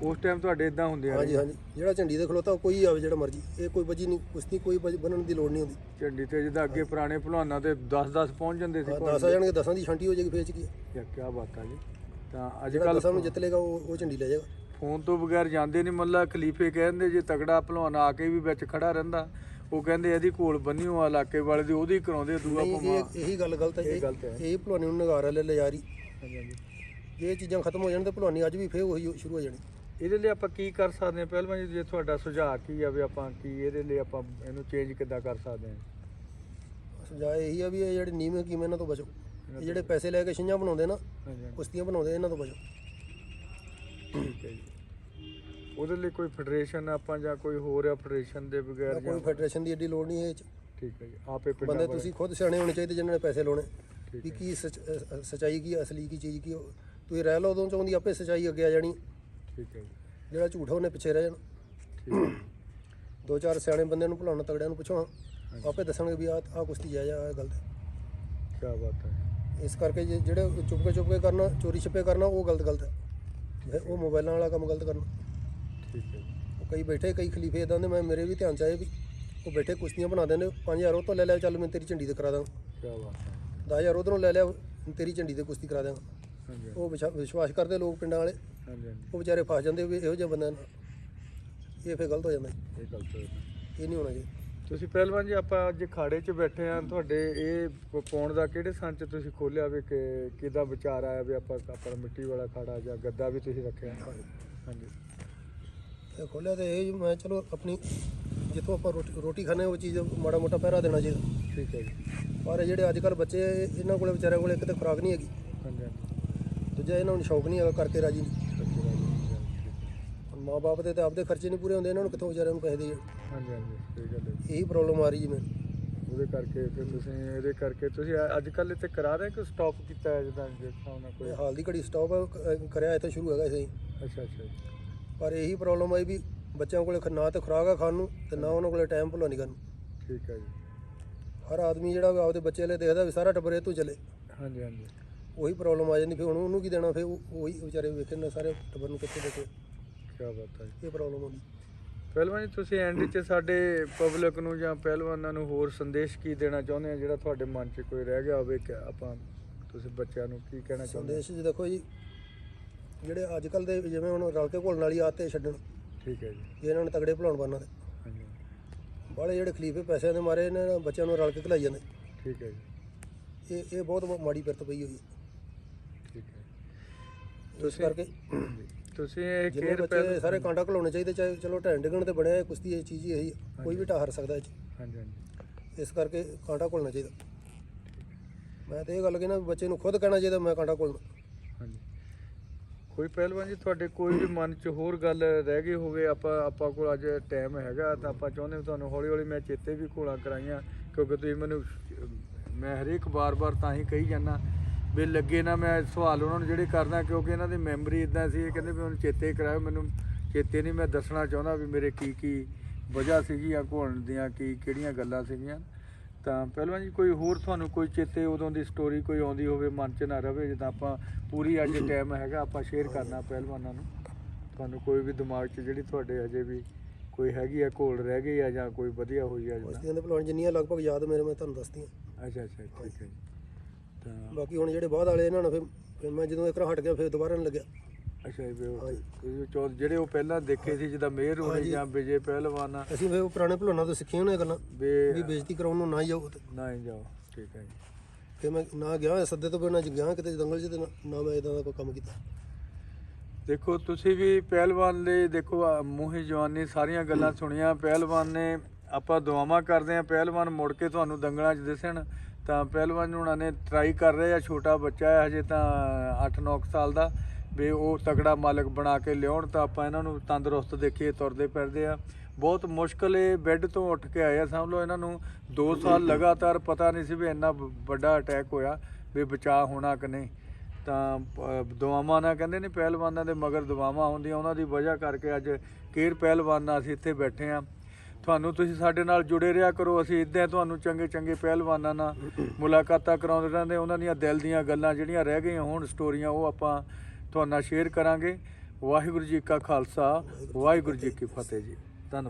ਉਸ ਟਾਈਮ ਤੁਹਾਡੇ ਇਦਾਂ ਹੁੰਦੇ ਆ? ਹਾਂਜੀ ਹਾਂਜੀ ਜਿਹੜਾ ਝੰਡੀ ਤੇ ਖਲੋਤਾ ਕੋਈ ਆਵੇ ਜਿਹੜਾ ਮਰਜ਼ੀ ਇਹ ਕੋਈ ਵੱਜੀ ਨਹੀਂ ਕੁਸ਼ਤੀ ਕੋਈ ਬੰਨਣ ਦੀ ਲੋੜ ਨਹੀਂ ਹੁੰਦੀ। ਝੰਡੀ ਤੇ ਜਿੱਦਾਂ ਅੱਗੇ ਪੁਰਾਣੇ ਭਲਵਾਨਾਂ ਤੇ 10-10 ਪਹੁੰਚ ਜਾਂਦੇ ਸੀ 10 ਆ ਜਾਣਗੇ 10 ਦੀ ਛਾਂਟੀ ਹੋ ਜਾਏਗੀ ਫੇਰ ਚ ਕੀ ਕੀ ਬਾਤ ਆ ਜੀ। ਤਾਂ ਅੱਜ ਜਿਹੜਾ ਕੱਲ 10 ਨੂੰ ਜਿੱਤ ਲੇਗਾ ਉਹ ਝੰਡੀ ਲੈ ਜਾਏਗਾ। ਫੋਨ ਤੋਂ ਬਗੈਰ ਜਾਂਦੇ ਨਹੀਂ। ਮੱਲਾ ਖਲੀਫੇ ਕਹਿੰਦੇ ਜੇ ਤਗੜਾ ਭਲਵਾਨ ਆ ਕੇ ਵੀ ਵਿੱਚ ਖੜਾ ਰਹਿੰਦਾ ਉਹ ਕਹਿੰਦੇ ਇਹਦੀ ਘੋਲ ਬੰਨਿਓ ਆ ਇਲਾਕੇ ਵਾਲੇ ਦੀ ਉਹਦੀ ਕਰਾਉਂਦੇ ਦੂਆ ਨਹੀਂ ਇਹੀ ਗੱਲ ਗਲਤ ਹੈ। ਇਹ ਗਲਤ ਹੈ। ਇਹ ਭਲਵਾਨੀ ਨੂੰ ਨਗਾਰਾ ਲੈ ਲਿਜਾ ਰਹੀ। ਹਾਂਜੀ ਹਾਂਜੀ। ਜੇ ਇਹ ਚੀਜ਼ਾਂ ਖਤਮ ਹੋ ਜਾਣ ਤੇ ਭਲਵਾਨੀ ਅੱਜ ਵੀ ਫੇਰ ਉਹੀ ਸ਼ੁਰੂ ਹੋ ਜਾਣੀ। ਇਹਦੇ ਲਈ ਆਪਾਂ ਕੀ ਕਰ ਸਕਦੇ ਹਾਂ ਪਹਿਲਾਂ ਜੀ ਜੇ ਤੁਹਾਡਾ ਸੁਝਾਅ ਕੀ ਆ ਵੀ ਆਪਾਂ ਕੀ ਇਹਦੇ ਲਈ ਆਪਾਂ ਇਹਨੂੰ ਚੇਂਜ ਕਿੱਦਾਂ ਕਰ ਸਕਦੇ ਹਾਂ? ਸੁਝਾਅ ਇਹੀ ਆ ਵੀ ਇਹ ਜਿਹੜੇ ਨੀਮ ਹਕੀਮ ਇਹਨਾਂ ਤੋਂ ਬਚੋ। ਇਹ ਜਿਹੜੇ ਪੈਸੇ ਲੈ ਕੇ ਛਿੰਝਾਂ ਬਣਾਉਂਦੇ ਨਾ ਹਾਂਜੀ ਹਾਂਜੀ ਕੁਸ਼ਤੀਆਂ ਬਣਾਉਂਦੇ ਇਹਨਾਂ ਤੋਂ ਬਚੋ। ਠੀਕ ਹੈ ਜੀ। ਉਹਦੇ ਲਈ ਕੋਈ ਫੈਡਰੇਸ਼ਨ ਆਪਾਂ ਜਾਂ ਕੋਈ ਹੋਰ ਆ ਫੈਡਰੇਸ਼ਨ ਦੇ ਬਗੈਰ ਕੋਈ ਫੈਡਰੇਸ਼ਨ ਦੀ ਏਡੀ ਲੋੜ ਨਹੀਂ ਹੈ ਇਹ 'ਚ। ਠੀਕ ਹੈ ਜੀ। ਆਪੇ ਪਿੰਡਾਂ ਬੰਦੇ ਵਾਲੇ ਤੁਸੀਂ ਖੁਦ ਸਿਆਣੇ ਹੋਣੇ ਚਾਹੀਦੇ ਜਿਨ੍ਹਾਂ ਨੇ ਪੈਸੇ ਲਾਉਣੇ ਠੀਕ ਵੀ ਕੀ ਸੱਚਾਈ ਕੀ ਅਸਲੀ ਕੀ ਚੀਜ਼ ਕੀ ਤੁਸੀਂ ਰਹਿ ਲਓ ਉਦੋਂ ਚਾਹੁੰਦੀ ਆਪੇ ਸੱਚਾਈ ਅੱਗੇ ਆ ਜਾਣੀ। ਠੀਕ ਹੈ ਜੀ। ਜਿਹੜਾ ਝੂਠ ਉਹਨੇ ਪਿੱਛੇ ਰਹਿ ਜਾਣਾ। ਠੀਕ ਹੈ ਦੋ ਚਾਰ ਸਿਆਣੇ ਬੰਦਿਆਂ ਨੂੰ ਭੁਲਾਉਣਾ ਤਗੜਿਆਂ ਨੂੰ ਪੁੱਛੋ ਆਪੇ ਦੱਸਣਗੇ ਵੀ ਆਹ ਕੁਸ਼ਤੀ ਜਾਇਜ਼ ਆ ਗਲਤ ਹੈ। ਕੀ ਬਾਤ ਹੈ। ਇਸ ਕਰਕੇ ਜਿਹੜੇ ਚੁੱਪ ਕੇ ਕਰਨਾ ਚੋਰੀ ਛਿਪੇ ਕਰਨਾ ਉਹ ਗਲਤ ਹੈ। ਉਹ ਮੋਬਾਈਲਾਂ ਵਾਲਾ ਕੰਮ ਗਲਤ ਕਰਨਾ। ਠੀਕ ਹੈ ਜੀ। ਉਹ ਕਈ ਬੈਠੇ ਕਈ ਖਲੀਫੇ ਇਦਾਂ ਦੇ ਮੇਰੇ ਵੀ ਧਿਆਨ ਚ ਆਏ ਵੀ ਉਹ ਬੈਠੇ ਕੁਸ਼ਤੀਆਂ ਬਣਾਉਂਦੇ ਨੇ 5000 ਉਹ ਤੋਂ ਲੈ ਲਿਆ ਚੱਲ ਮੈਂ ਤੇਰੀ ਝੰਡੀ ਤੇ ਕਰਾ ਦਾਂ। ਕੀ ਬਾਤ ਹੈ। 10000 ਉਧਰੋਂ ਲੈ ਲਿਆ ਤੇਰੀ ਝੰਡੀ ਤੇ ਕੁਸ਼ਤੀ ਕਰਾ ਦਾਂਗਾ। ਹਾਂਜੀ ਉਹ ਵਿਸ਼ਵਾਸ ਕਰਦੇ ਲੋਕ ਪਿੰਡਾਂ ਵਾਲੇ ਹਾਂਜੀ ਹਾਂਜੀ। ਉਹ ਵਿਚਾਰੇ ਫਸ ਜਾਂਦੇ ਵੀ ਇਹੋ ਜਿਹੇ ਬੰਦਿਆਂ ਨਾਲ ਇਹ ਫਿਰ ਗਲਤ ਹੋ ਜਾਂਦਾ। ਇਹ ਗਲਤ ਹੋਇਆ। ਇਹ ਨਹੀਂ ਹੋਣਾ ਚਾਹੀਦਾ। ਤੁਸੀਂ ਪਹਿਲਵਾਨ ਜੀ ਆਪਾਂ ਅੱਜ ਖਾੜੇ 'ਚ ਬੈਠੇ ਆ ਤੁਹਾਡੇ ਇਹ ਪਾਉਣ ਦਾ ਕਿਹੜੇ ਸੰਨ 'ਚ ਤੁਸੀਂ ਖੋਲਿਆ ਵੀ ਕਿਹਦਾ ਵਿਚਾਰ ਆਇਆ ਵੀ ਆਪਾਂ ਮਿੱਟੀ ਵਾਲਾ ਖਾੜਾ ਜਾਂ ਗੱਦਾ ਵੀ ਤੁਸੀਂ ਰੱਖਿਆ? ਹਾਂਜੀ। ਇਹ ਖੋਲਿਆ ਤੇ ਇਹ ਮੈਂ ਚਲੋ ਆਪਣੀ ਜਿੱਥੋਂ ਆਪਾਂ ਰੋਟੀ ਖਾਂਦੇ ਉਹ ਚੀਜ਼ ਮਾੜਾ ਮੋਟਾ ਪਹਿਰਾ ਦੇਣਾ ਚਾਹੀਦਾ। ਠੀਕ ਹੈ ਜੀ। ਪਰ ਜਿਹੜੇ ਅੱਜ ਕੱਲ੍ਹ ਬੱਚੇ ਇਹਨਾਂ ਕੋਲੇ ਵਿਚਾਰਿਆਂ ਕੋਲੇ ਇੱਕ ਤਾਂ ਖੁਰਾਕ ਨਹੀਂ ਹੈਗੀ ਹਾਂਜੀ ਹਾਂਜੀ। ਦੂਜਾ ਇਹਨਾਂ ਨੂੰ ਸ਼ੌਕ ਨਹੀਂ ਹੈਗਾ ਕਰਕੇ ਰਾਜੀ ਨਹੀਂ। ਹੁਣ ਮਾਂ-ਬਾਪ ਦੇ ਤਾਂ ਆਪਦੇ ਖਰਚੇ ਨਹੀਂ ਪੂਰੇ ਹੁੰਦੇ ਇਹਨਾਂ ਨੂੰ ਕਿੱਥੋਂ ਵਿਚਾਰਿਆਂ ਨੂੰ ਪੈਸੇ ਦੇਈਏ। ਹਾਂਜੀ ਹਾਂਜੀ ਸਹੀ ਗੱਲ ਹੈ। ਇਹੀ ਪ੍ਰੋਬਲਮ ਆ ਰਹੀ ਜੀ ਮੈਨੂੰ। ਉਹਦੇ ਕਰਕੇ ਫਿਰ ਤੁਸੀਂ ਇਹਦੇ ਕਰਕੇ ਤੁਸੀਂ ਅੱਜ ਕੱਲ੍ਹ ਇੱਥੇ ਕਰਾ ਰਹੇ ਕਿ ਸਟਾਪ ਕੀਤਾ ਹੈ ਜਿੱਦਾਂ ਦੇਖਾਂ ਉਹਨਾਂ ਕੋਈ? ਇਹ ਹਾਲ ਦੀ ਘੜੀ ਸਟਾਪ ਕਰਿਆ ਇੱਥੇ ਸ਼ੁਰੂ ਹੈਗਾ ਇਸੇ। ਅੱਛਾ ਅੱਛਾ ਜੀ। ਪਰ ਇਹੀ ਪ੍ਰੋਬਲਮ ਆਈ ਵੀ ਬੱਚਿਆਂ ਕੋਲੇ ਨਾ ਤਾਂ ਖੁਰਾਕ ਆ ਖਾਣ ਨੂੰ ਤੇ ਨਾ ਉਹਨਾਂ ਕੋਲੇ ਟਾਈਮ ਭੁਲਾਣੀ ਕਰਨ ਨੂੰ। ਠੀਕ ਹੈ ਜੀ। ਹਰ ਆਦਮੀ ਜਿਹੜਾ ਆਪਦੇ ਬੱਚੇ ਲਈ ਦੇਖਦਾ ਵੀ ਸਾਰਾ ਟੱਬਰ ਇਹ ਤੋਂ ਚੱਲੇ। ਹਾਂਜੀ ਹਾਂਜੀ। ਉਹੀ ਪ੍ਰੋਬਲਮ ਆ ਜਾਂਦੀ ਫਿਰ ਹੁਣ ਉਹਨੂੰ ਕੀ ਦੇਣਾ ਫਿਰ ਉਹੀ ਵਿਚਾਰੇ ਵੇਖਣ ਨੇ ਸਾਰੇ ਟੱਬਰ ਨੂੰ ਕਿੱਥੇ ਦੇਖੇ। ਕੀ ਬਾਤ ਹੈ। ਇਹ ਪ੍ਰੋਬਲਮ ਹੁੰਦੀ। ਪਹਿਲਵਾਨ ਜੀ ਤੁਸੀਂ ਐਂਡ 'ਚ ਸਾਡੇ ਪਬਲਿਕ ਨੂੰ ਜਾਂ ਪਹਿਲਵਾਨਾਂ ਨੂੰ ਹੋਰ ਸੰਦੇਸ਼ ਕੀ ਦੇਣਾ ਚਾਹੁੰਦੇ ਆ ਜਿਹੜਾ ਤੁਹਾਡੇ ਮਨ 'ਚ ਕੋਈ ਰਹਿ ਗਿਆ ਹੋਵੇ ਕਿ ਆਪਾਂ ਤੁਸੀਂ ਬੱਚਿਆਂ ਨੂੰ ਕੀ ਕਹਿਣਾ ਚਾਹੁੰਦੇ? ਸੰਦੇਸ਼ ਜੀ ਦੇਖੋ ਜੀ ਜਿਹੜੇ ਅੱਜ ਕੱਲ੍ਹ ਦੇ ਜਿਵੇਂ ਹੁਣ ਰਲ ਕੇ ਘੁਲਣ ਵਾਲੀ ਆਦਤ ਹੈ ਛੱਡਣ। ਠੀਕ ਹੈ ਜੀ। ਜੇ ਇਹਨਾਂ ਨੇ ਤਗੜੇ ਭਲਾਉਣ ਬਣਨਾ ਤੇ ਹਾਂਜੀ। ਬਾਹਲੇ ਜਿਹੜੇ ਖਲੀਫੇ ਪੈਸਿਆਂ ਦੇ ਮਾਰੇ ਇਹਨਾਂ ਬੱਚਿਆਂ ਨੂੰ ਰਲ ਕੇ ਘਲਾਈ ਜਾਂਦੇ। ਠੀਕ ਹੈ ਜੀ। ਇਹ ਬਹੁਤ ਮਾੜੀ ਪਿਰਤ ਪਈ ਹੋਈ ਹੈ। ਠੀਕ ਹੈ। ਇਸ ਕਰਕੇ ਤੁਸੀਂ ਇਹ ਜਿਹੜੇ ਬੱਚੇ ਸਾਰੇ ਕਾਂਟਾ ਘਲਾਉਣੇ ਚਾਹੀਦੇ ਚਾਹੇ ਚਲੋ ਢਹਿਣ ਡਿੱਗਣ ਤੇ ਬਣਿਆ ਕੁਸ਼ਤੀ ਇਹ ਚੀਜ਼ ਹੀ ਇਹੀ ਕੋਈ ਵੀ ਢਾਹ ਸਕਦਾ ਇਹ 'ਚ। ਹਾਂਜੀ ਹਾਂਜੀ। ਇਸ ਕਰਕੇ ਕਾਂਟਾ ਘੁਲਣਾ ਚਾਹੀਦਾ। ਮੈਂ ਤਾਂ ਇਹ ਗੱਲ ਕਹਿਣਾ ਬੱਚੇ ਨੂੰ ਖੁਦ ਕਹਿਣਾ ਚਾਹੀਦਾ ਮੈਂ ਕਾਂਟਾ ਘੁਲਣਾ। ਹਾਂਜੀ। ਕੋਈ ਪਹਿਲਵਾਨ ਜੀ ਤੁਹਾਡੇ ਕੋਈ ਵੀ ਮਨ 'ਚ ਹੋਰ ਗੱਲ ਰਹਿ ਗਈ ਹੋਵੇ ਆਪਾਂ ਕੋਲ ਅੱਜ ਟਾਈਮ ਹੈਗਾ ਤਾਂ ਆਪਾਂ ਚਾਹੁੰਦੇ ਹਾਂ ਤੁਹਾਨੂੰ ਹੌਲੀ ਹੌਲੀ ਮੈਂ ਚੇਤੇ ਵੀ ਘੋਲਾਂ ਕਰਾਈਆਂ ਕਿਉਂਕਿ ਤੁਸੀਂ ਮੈਨੂੰ ਮੈਂ ਹਰੇਕ ਵਾਰ ਤਾਂ ਹੀ ਕਹੀ ਜਾਂਦਾ ਵੀ ਲੱਗੇ ਨਾ ਮੈਂ ਸਵਾਲ ਉਹਨਾਂ ਨੂੰ ਜਿਹੜੇ ਕਰਦਾ ਕਿਉਂਕਿ ਇਹਨਾਂ ਦੀ ਮੈਮਰੀ ਇਦਾਂ ਸੀ ਇਹ ਕਹਿੰਦੇ ਵੀ ਮੈਨੂੰ ਚੇਤੇ ਕਰਾਇਓ ਮੈਨੂੰ ਚੇਤੇ ਨਹੀਂ ਮੈਂ ਦੱਸਣਾ ਚਾਹੁੰਦਾ ਵੀ ਮੇਰੇ ਕੀ ਵਜ੍ਹਾ ਸੀਗੀਆਂ ਘੋਲਣ ਦੀਆਂ, ਕਿਹੜੀਆਂ ਗੱਲਾਂ ਸੀਗੀਆਂ। ਤਾਂ ਪਹਿਲਵਾਨ ਜੀ ਕੋਈ ਹੋਰ ਤੁਹਾਨੂੰ ਕੋਈ ਚੇਤੇ ਉਦੋਂ ਦੀ ਸਟੋਰੀ ਕੋਈ ਆਉਂਦੀ ਹੋਵੇ ਮਨ 'ਚ ਨਾ ਰਵੇ, ਜਿੱਦਾਂ ਆਪਾਂ ਪੂਰੀ ਅੱਜ ਟਾਈਮ ਹੈਗਾ ਆਪਾਂ ਸ਼ੇਅਰ ਕਰਨਾ ਪਹਿਲਵਾਨਾਂ ਨੂੰ, ਤੁਹਾਨੂੰ ਕੋਈ ਵੀ ਦਿਮਾਗ 'ਚ ਜਿਹੜੀ ਤੁਹਾਡੇ ਅਜੇ ਵੀ ਕੋਈ ਹੈਗੀ ਆ ਘੋਲ ਰਹਿ ਗਈ ਆ ਜਾਂ ਕੋਈ ਵਧੀਆ ਹੋਈ ਆ ਜਿੱਦਾਂ? ਕੁਸ਼ਤੀਆਂ ਦੇ ਪਹਿਲਵਾਨ ਜਿੰਨੀਆਂ ਲਗਭਗ ਯਾਦ ਮੇਰੇ ਮੈਂ ਤੁਹਾਨੂੰ ਦੱਸਦੀ ਹਾਂ। ਅੱਛਾ ਠੀਕ ਹੈ ਜੀ। ਤਾਂ ਬਾਕੀ ਹੁਣ ਜਿਹੜੇ ਬਾਅਦ ਵਾਲੇ ਇਹਨਾਂ ਨੂੰ ਫਿਰ ਮੈਂ ਜਦੋਂ ਇੱਕ ਵਾਰ ਹਟ ਗਿਆ ਫਿਰ ਦੁਬਾਰਾ ਨਹੀਂ ਲੱਗਿਆ। ਅੱਛਾ ਜੀ, ਜਿਹੜੇ ਉਹ ਪਹਿਲਾਂ ਦੇਖੇ ਸੀ ਜਿੱਦਾਂ ਮੇਹਰ ਹੋਣੀ ਜਾਂ ਵਿਜੇ ਪਹਿਲਵਾਨ, ਅਸੀਂ ਫਿਰ ਉਹ ਪੁਰਾਣੇ ਭਲਵਾਨਾਂ ਤੋਂ ਸਿੱਖੀਆਂ ਉਹਨਾਂ ਗੱਲਾਂ ਵੀ ਬੇਇੱਜ਼ਤੀ ਕਰਾਉਣ ਨੂੰ ਨਾ ਹੀ ਜਾਓ ਤੇ ਨਾ ਹੀ ਜਾਓ। ਠੀਕ ਹੈ ਜੀ। ਫਿਰ ਮੈਂ ਨਾ ਗਿਆ ਸੱਦੇ ਤੋਂ ਬਿਨਾਂ ਗਿਆ ਕਿਤੇ ਦੰਗਲ 'ਚ ਤੇ ਨਾ ਮੈਂ ਇਦਾਂ ਦਾ ਕੋਈ ਕੰਮ ਕੀਤਾ। ਦੇਖੋ ਤੁਸੀਂ ਵੀ ਪਹਿਲਵਾਨ ਲਈ ਦੇਖੋ ਮੂੰਹੀ ਜਵਾਨੀ ਸਾਰੀਆਂ ਗੱਲਾਂ ਸੁਣੀਆਂ। ਪਹਿਲਵਾਨ ਨੇ ਆਪਾਂ ਦੁਆਵਾਂ ਕਰਦੇ ਹਾਂ ਪਹਿਲਵਾਨ ਮੁੜ ਕੇ ਤੁਹਾਨੂੰ ਦੰਗਲਾਂ 'ਚ ਦਿਸਣ। ਤਾਂ ਪਹਿਲਵਾਨ ਨੂੰ ਉਹਨਾਂ ਨੇ ਟਰਾਈ ਕਰ ਰਹੇ ਆ, ਛੋਟਾ ਬੱਚਾ ਹੈ ਹਜੇ ਤਾਂ 8-9 ਸਾਲ ਦਾ, ਵੀ ਉਹ ਤਕੜਾ ਮਾਲਕ ਬਣਾ ਕੇ ਲਿਆਉਣ ਤਾਂ ਆਪਾਂ ਇਹਨਾਂ ਨੂੰ ਤੰਦਰੁਸਤ ਦੇਖੀਏ, ਤੁਰਦੇ ਫਿਰਦੇ ਆ। ਬਹੁਤ ਮੁਸ਼ਕਲ ਇਹ ਬੈੱਡ ਤੋਂ ਉੱਠ ਕੇ ਆਏ ਆ, ਸਮਝ ਲਓ ਇਹਨਾਂ ਨੂੰ 2 ਸਾਲ ਲਗਾਤਾਰ ਪਤਾ ਨਹੀਂ ਸੀ ਵੀ ਇੰਨਾ ਵੱਡਾ ਅਟੈਕ ਹੋਇਆ, ਵੀ ਬਚਾਅ ਹੋਣਾ ਕਿ ਨਹੀਂ। ਤਾਂ ਦੁਆਵਾਂ ਨਾਲ ਕਹਿੰਦੇ ਨੇ ਪਹਿਲਵਾਨਾਂ ਦੇ ਮਗਰ ਦੁਆਵਾਂ ਹੁੰਦੀਆਂ, ਉਹਨਾਂ ਦੀ ਵਜ੍ਹਾ ਕਰਕੇ ਅੱਜ ਕੇਰ ਪਹਿਲਵਾਨਾਂ ਅਸੀਂ ਇੱਥੇ ਬੈਠੇ ਹਾਂ। ਤੁਸੀਂ ਸਾਡੇ ਨਾਲ ਜੁੜੇ ਰਿਹਾ ਕਰੋ, ਅਸੀਂ ਇੱਦਾਂ ਤੁਹਾਨੂੰ ਚੰਗੇ ਪਹਿਲਵਾਨਾਂ ਨਾਲ ਮੁਲਾਕਾਤਾਂ ਕਰਾਉਂਦੇ ਰਹਿੰਦੇ, ਉਹਨਾਂ ਦੀਆਂ ਦਿਲ ਦੀਆਂ ਗੱਲਾਂ ਜਿਹੜੀਆਂ ਰਹਿ ਗਈਆਂ ਹੁਣ ਸਟੋਰੀਆਂ ਉਹ ਆਪਾਂ ਤੁਹਾਡੇ ਨਾਲ ਸ਼ੇਅਰ ਕਰਾਂਗੇ। ਵਾਹਿਗੁਰੂ ਜੀ ਕਾ ਖਾਲਸਾ, ਵਾਹਿਗੁਰੂ ਜੀ ਕੀ ਫਤਿਹ ਜੀ। ਧੰਨਵਾਦ।